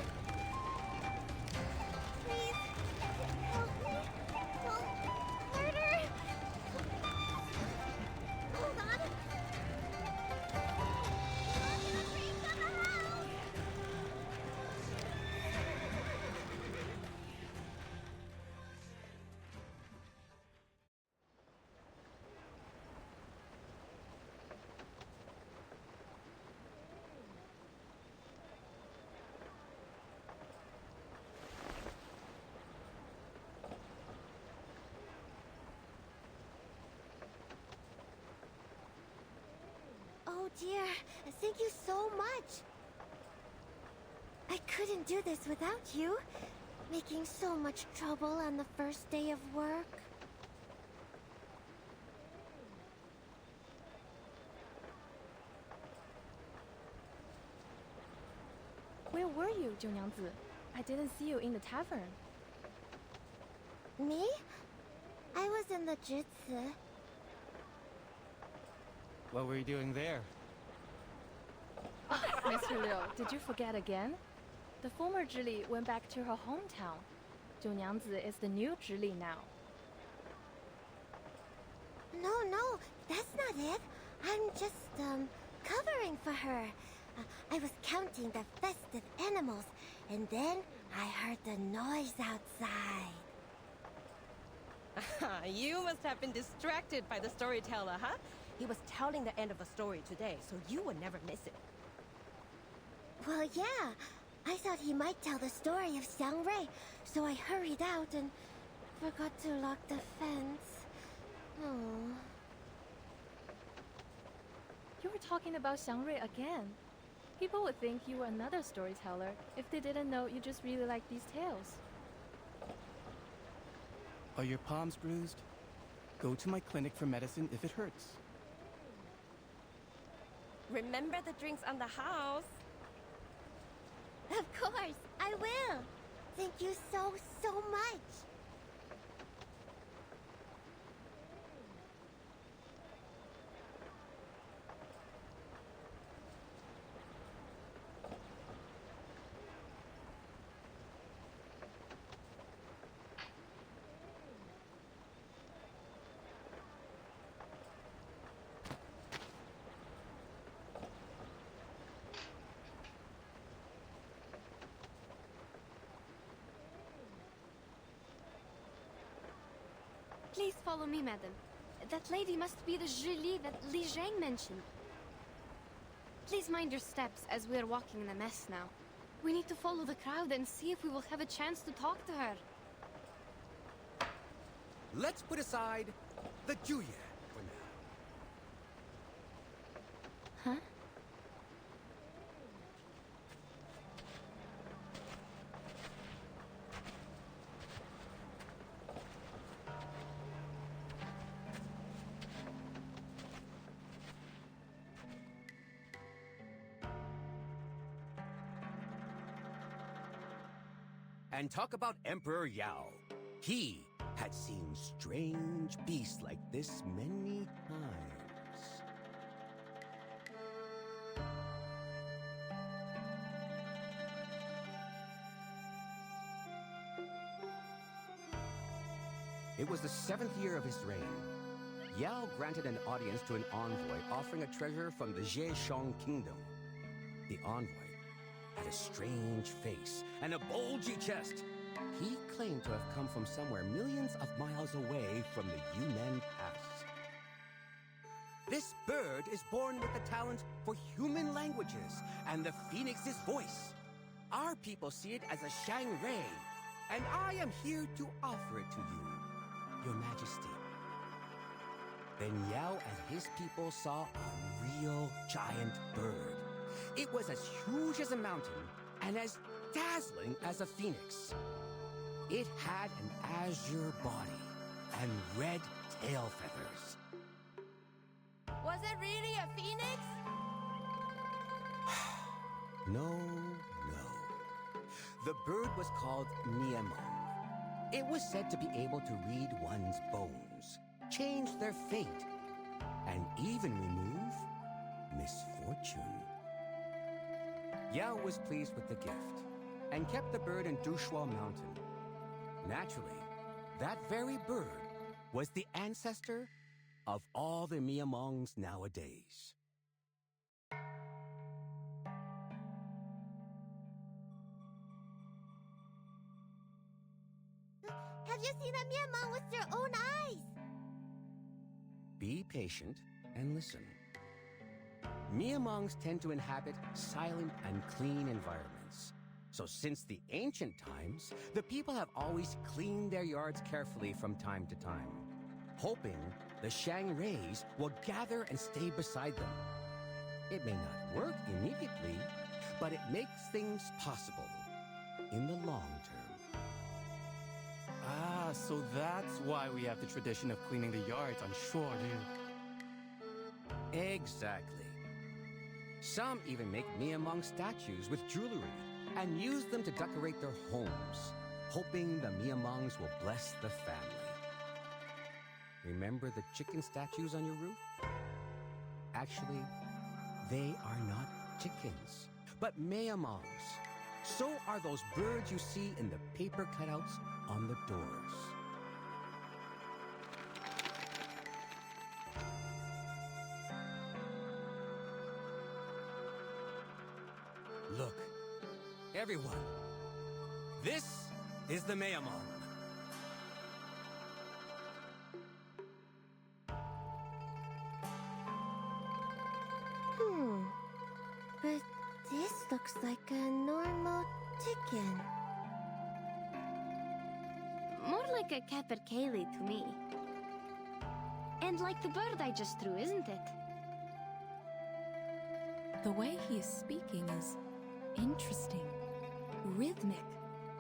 Please, help me. Don't hurt her. Hold on. I'm gonna break the house. Oh dear, thank you so much. I couldn't do this without you. Making so much trouble on the first day of work. Where were you, 九娘子? I didn't see you in the tavern. Me? I was in the Jutsu. What were you doing there? Mr. Liu, did you forget again? The former Zhili went back to her hometown. 九娘子 is the new Zhili now. No, that's not it. I'm just, covering for her. I was counting the festive animals, and then I heard the noise outside. You must have been distracted by the storyteller, huh? He was telling the end of a story today, so you would never miss it. Well, yeah. I thought he might tell the story of Xiang Rui, so I hurried out and forgot to lock the fence. Oh. You were talking about Xiang Rui again. People would think you were another storyteller if they didn't know you just really like these tales. Are your palms bruised? Go to my clinic for medicine if it hurts. Remember the drinks on the house. Of course, I will. Thank you so much. Please follow me, madam. That lady must be the Zhili that Li Zhang mentioned. Please mind your steps as we're walking in a mess now. We need to follow the crowd and see if we will have a chance to talk to her. Let's put aside the Juye for now. Huh? And talk about Emperor Yao. He had seen strange beasts like this many times. It was the 7th year of his reign. Yao granted an audience to an envoy offering a treasure from the Zhejiang kingdom. The envoy had a strange face and a bulgy chest. He claimed to have come from somewhere millions of miles away from the Yunnan Pass. This bird is born with the talent for human languages and the phoenix's voice. Our people see it as a Shangri, and I am here to offer it to you, Your Majesty. Then Yao and his people saw a real giant bird. It was as huge as a mountain and as dazzling as a phoenix. It had an azure body and red tail feathers. Was it really a phoenix? No. The bird was called Niemong. It was said to be able to read one's bones, change their fate, and even remove misfortune. Yao was pleased with the gift and kept the bird in Dushua Mountain. Naturally, that very bird was the ancestor of all the Miamongs nowadays. Have you seen a Miamong with your own eyes? Be patient and listen. Miamongs tend to inhabit silent and clean environments. So since the ancient times, the people have always cleaned their yards carefully from time to time, hoping the Shang rays will gather and stay beside them. It may not work immediately, but it makes things possible in the long term. Ah, so that's why we have the tradition of cleaning the yards on Shuoryu. Exactly. Some even make Miamong statues with jewelry and use them to decorate their homes, hoping the Miamongs will bless the family. Remember the chicken statues on your roof? Actually, they are not chickens, but Miamongs. So are those birds you see in the paper cutouts on the doors. Look, everyone, this is the Miamong. But this looks like a normal chicken. More like a capercaillie to me. And like the bird I just threw, isn't it? The way he is speaking is interesting, rhythmic,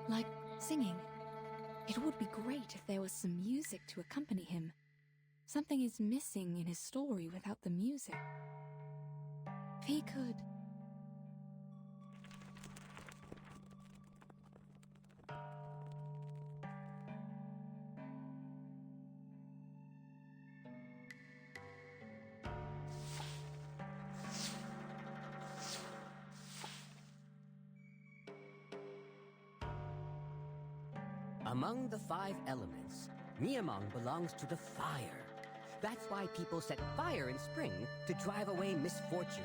like singing. It would be great if there was some music to accompany him. Something is missing in his story without the music. If he could... Among the 5 elements, Miamong belongs to the fire. That's why people set fire in spring to drive away misfortunes.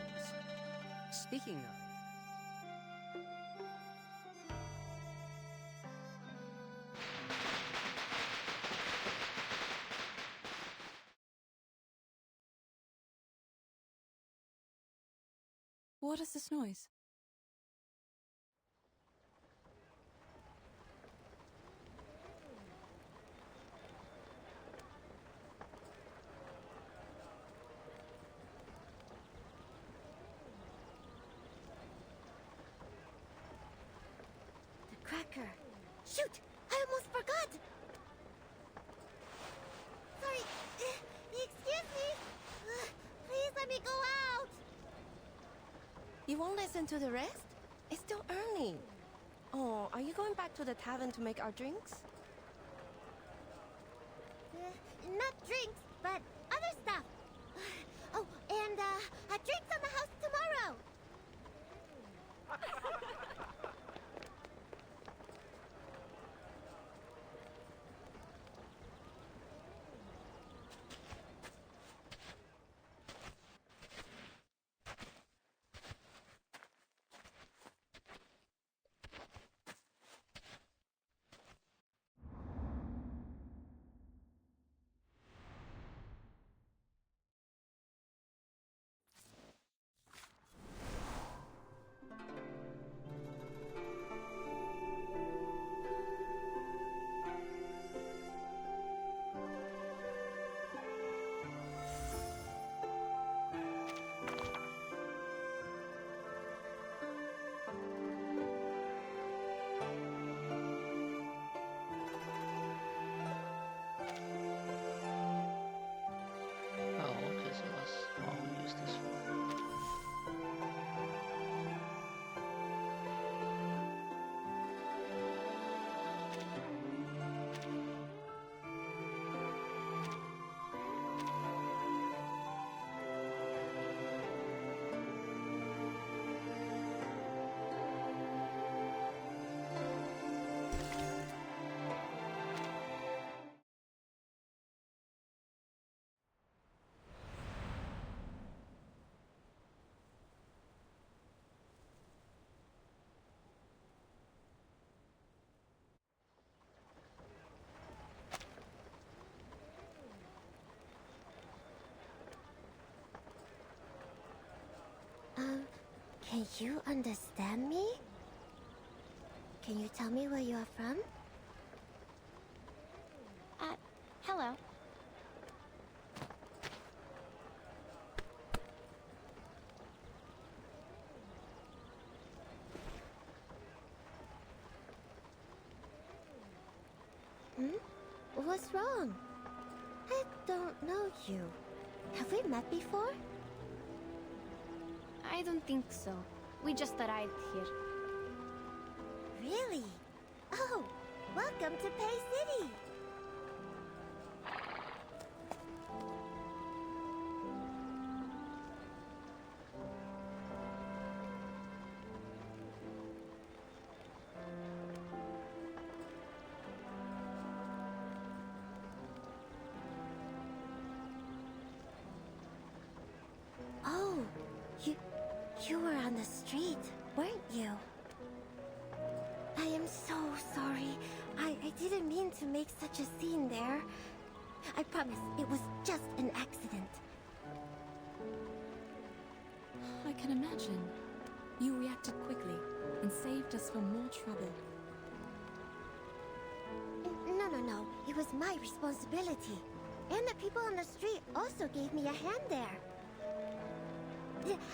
Speaking of... What is this noise? The cracker. Shoot! I almost forgot! Sorry. Excuse me. Please let me go out. You won't listen to the rest? It's still early. Oh, are you going back to the tavern to make our drinks? Not drinks, but other stuff. Oh, and drinks on the house tomorrow. Can you understand me? Can you tell me where you are from? Hello. What's wrong? I don't know you. Have we met before? I don't think so. We just arrived here. Really? Oh, welcome to Pay City! Oh, you were on the street, weren't you? I am so sorry. I didn't mean to make such a scene there. I promise it was just an accident. I can imagine. You reacted quickly and saved us from more trouble. No. It was my responsibility. And the people on the street also gave me a hand there.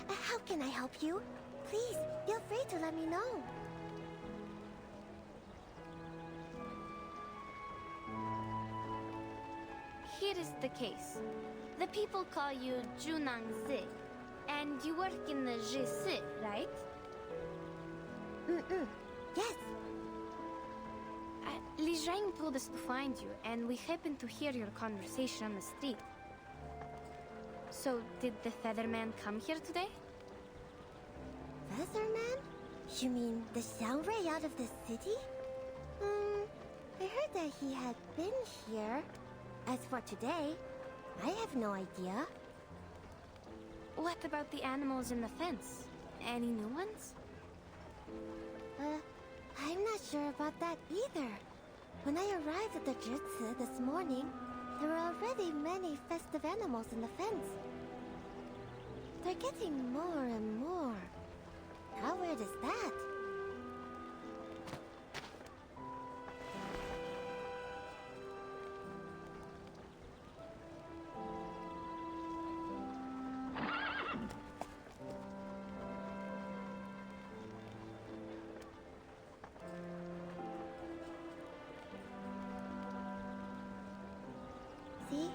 How can I help you? Please, feel free to let me know. Here is the case. The people call you Junang Zi, and you work in the Jisi, right? Yes. Li Zhang told us to find you, and we happened to hear your conversation on the street. So, did the Featherman come here today? Featherman? You mean the Xiangray out of the city? I heard that he had been here. As for today, I have no idea. What about the animals in the fence? Any new ones? I'm not sure about that either. When I arrived at the Jutsu this morning, there were already many festive animals in the fence. They're getting more and more. How weird is that? See?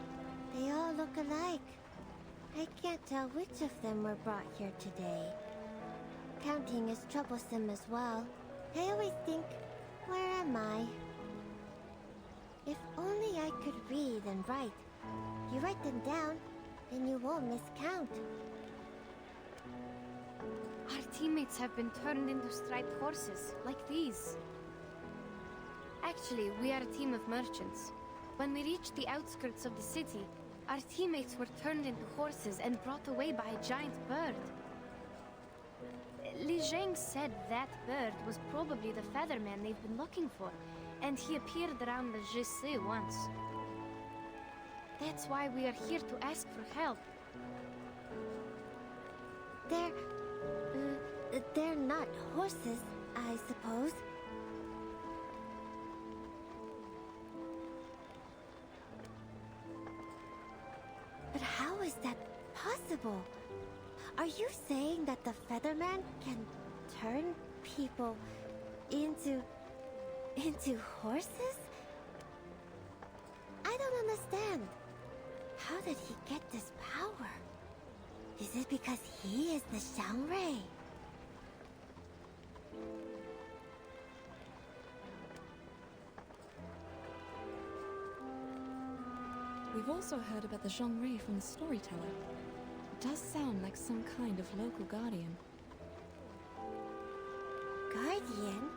They all look alike. I can't tell which of them were brought here today. Counting is troublesome as well. I always think, where am I? If only I could read and write. You write them down, then you won't miscount. Our teammates have been turned into striped horses, like these. Actually, we are a team of merchants. When we reached the outskirts of the city, our teammates were turned into horses and brought away by a giant bird. Li Zhang said that bird was probably the Featherman they've been looking for, and he appeared around the Jisi once. That's why we are here to ask for help. They're not horses, I suppose. But how is that possible? Are you saying that the Featherman can turn people into horses? I don't understand. How did he get this power? Is it because he is the Xiangray? We've also heard about the Zhongray from the storyteller. It does sound like some kind of local guardian. Guardian?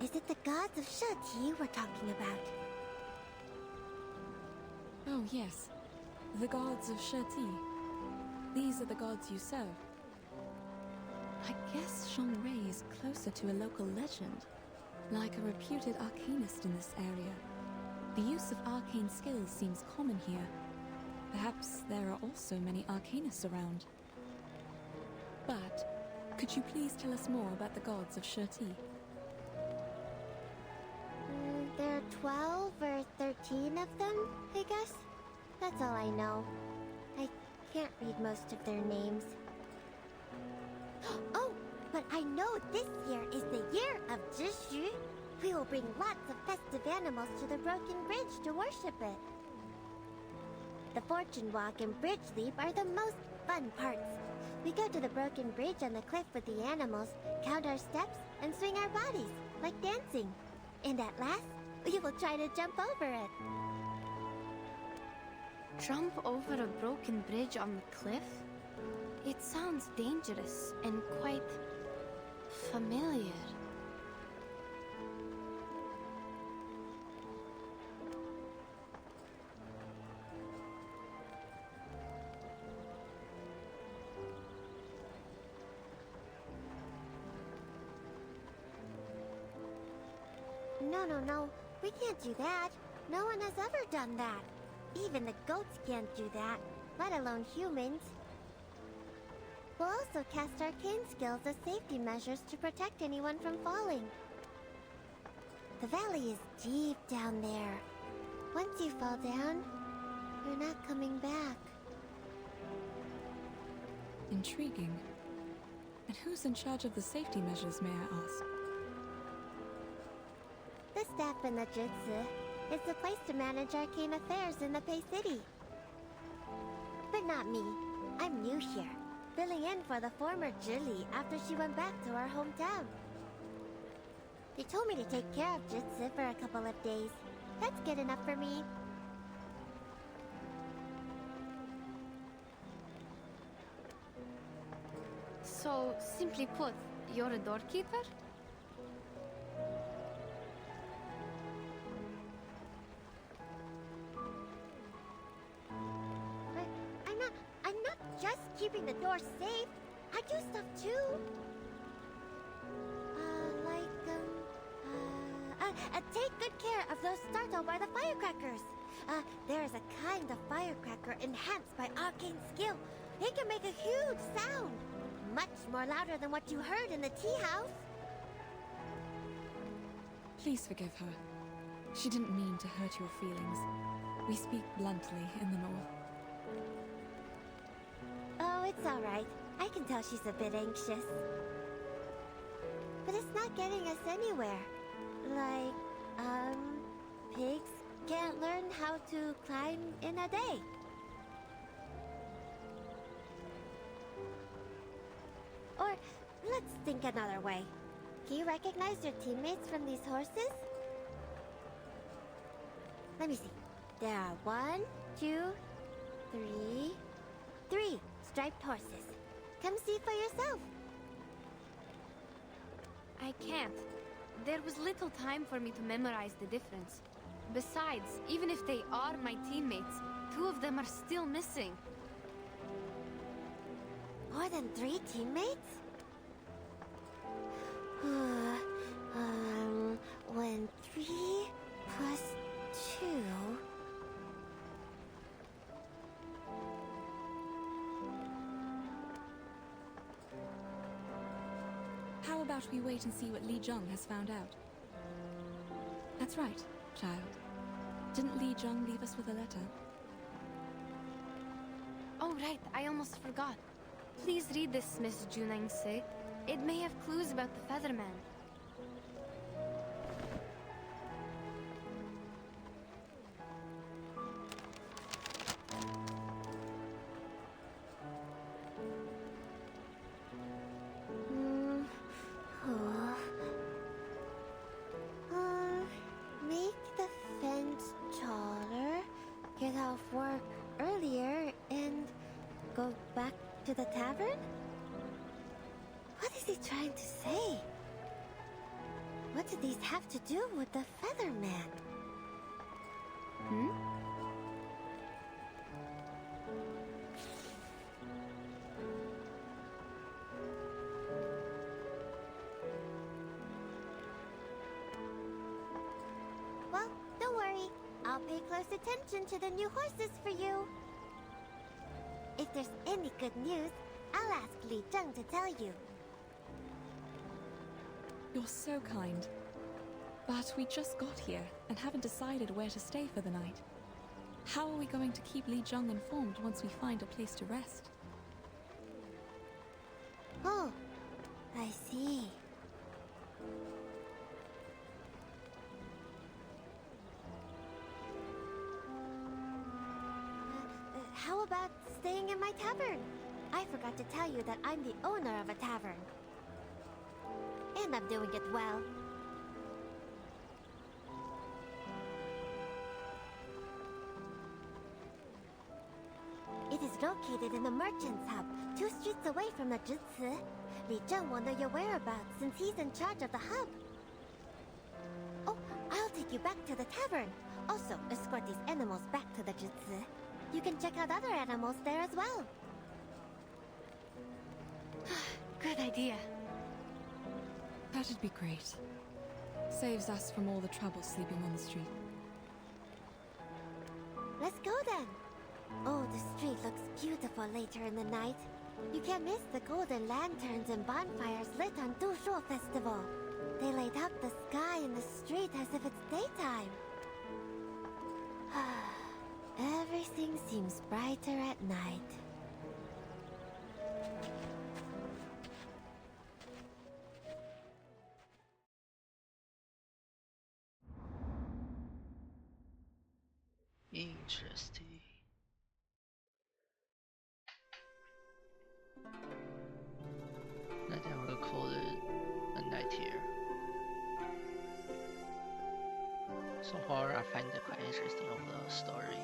Is it the gods of Sheti we're talking about? Oh yes, the gods of Sheti. These are the gods you serve. I guess Zhongray is closer to a local legend, like a reputed arcanist in this area. The use of arcane skills seems common here. Perhaps there are also many arcanists around. But Could you please tell us more about the gods of Sheti? There are 12 or 13 of them, I guess. That's all I know. I can't read most of their names. Oh, but I know this year is the year of Zhishu. We will bring lots of festive animals to the Broken Bridge to worship it. The Fortune Walk and Bridge Leap are the most fun parts. We go to the Broken Bridge on the cliff with the animals, count our steps, and swing our bodies, like dancing. And at last, we will try to jump over it. Jump over a broken bridge on the cliff? It sounds dangerous and quite familiar. No. We can't do that. No one has ever done that. Even the goats can't do that, let alone humans. We'll also cast arcane skills as safety measures to protect anyone from falling. The valley is deep down there. Once you fall down, you're not coming back. Intriguing. And who's in charge of the safety measures, may I ask? The staff in the Jutsu is the place to manage arcane affairs in the Pei City. But not me. I'm new here, filling in for the former Julie after she went back to our hometown. They told me to take care of Jutsu for a couple of days. That's good enough for me. So, simply put, you're a doorkeeper? I'm not just keeping the door safe. I do stuff too. Take good care of those startled by the firecrackers. There is a kind of firecracker enhanced by arcane skill. It can make a huge sound. Much more louder than what you heard in the tea house. Please forgive her. She didn't mean to hurt your feelings. We speak bluntly in the north. Oh, it's all right. I can tell she's a bit anxious. But it's not getting us anywhere. Like, pigs can't learn how to climb in a day. Or, let's think another way. Can you recognize your teammates from these horses? Let me see. There are 1, 2, 3 striped horses. Come see for yourself. I can't. There was little time for me to memorize the difference. Besides, even if they are my teammates, 2 of them are still missing. More than 3 teammates? When 3 plus 2... How about we wait and see what Li Zheng has found out? That's right, child. Didn't Li Zheng leave us with a letter? Oh, right, I almost forgot. Please read this, Miss Junangse. It may have clues about the Featherman. Make the fence taller, get off work earlier, and go back to the tavern? What is he trying to say? What do these have to do with the Featherman? Well, don't worry. I'll pay close attention to the new horses for you. If there's any good news, I'll ask Li Zheng to tell you. You're so kind. But we just got here and haven't decided where to stay for the night. How are we going to keep Li Jung informed once we find a place to rest? Oh, I see. How about staying in my tavern? I forgot to tell you that I'm the owner of a tavern. And I'm doing it well. It is located in the Merchant's Hub, 2 streets away from the Zhici. Li Zheng will know your whereabouts since he's in charge of the hub. Oh, I'll take you back to the tavern. Also, escort these animals back to the Zhici. You can check out other animals there as well. Good idea. That'd be great. Saves us from all the trouble sleeping on the street. Let's go then. Oh, the street looks beautiful later in the night. You can't miss the golden lanterns and bonfires lit on Dushuo Festival. They light up the sky and the street as if it's daytime. Everything seems brighter at night. Interesting. I think we'll call it a night here. So far, I find it quite interesting overall story.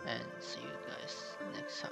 And see you guys next time.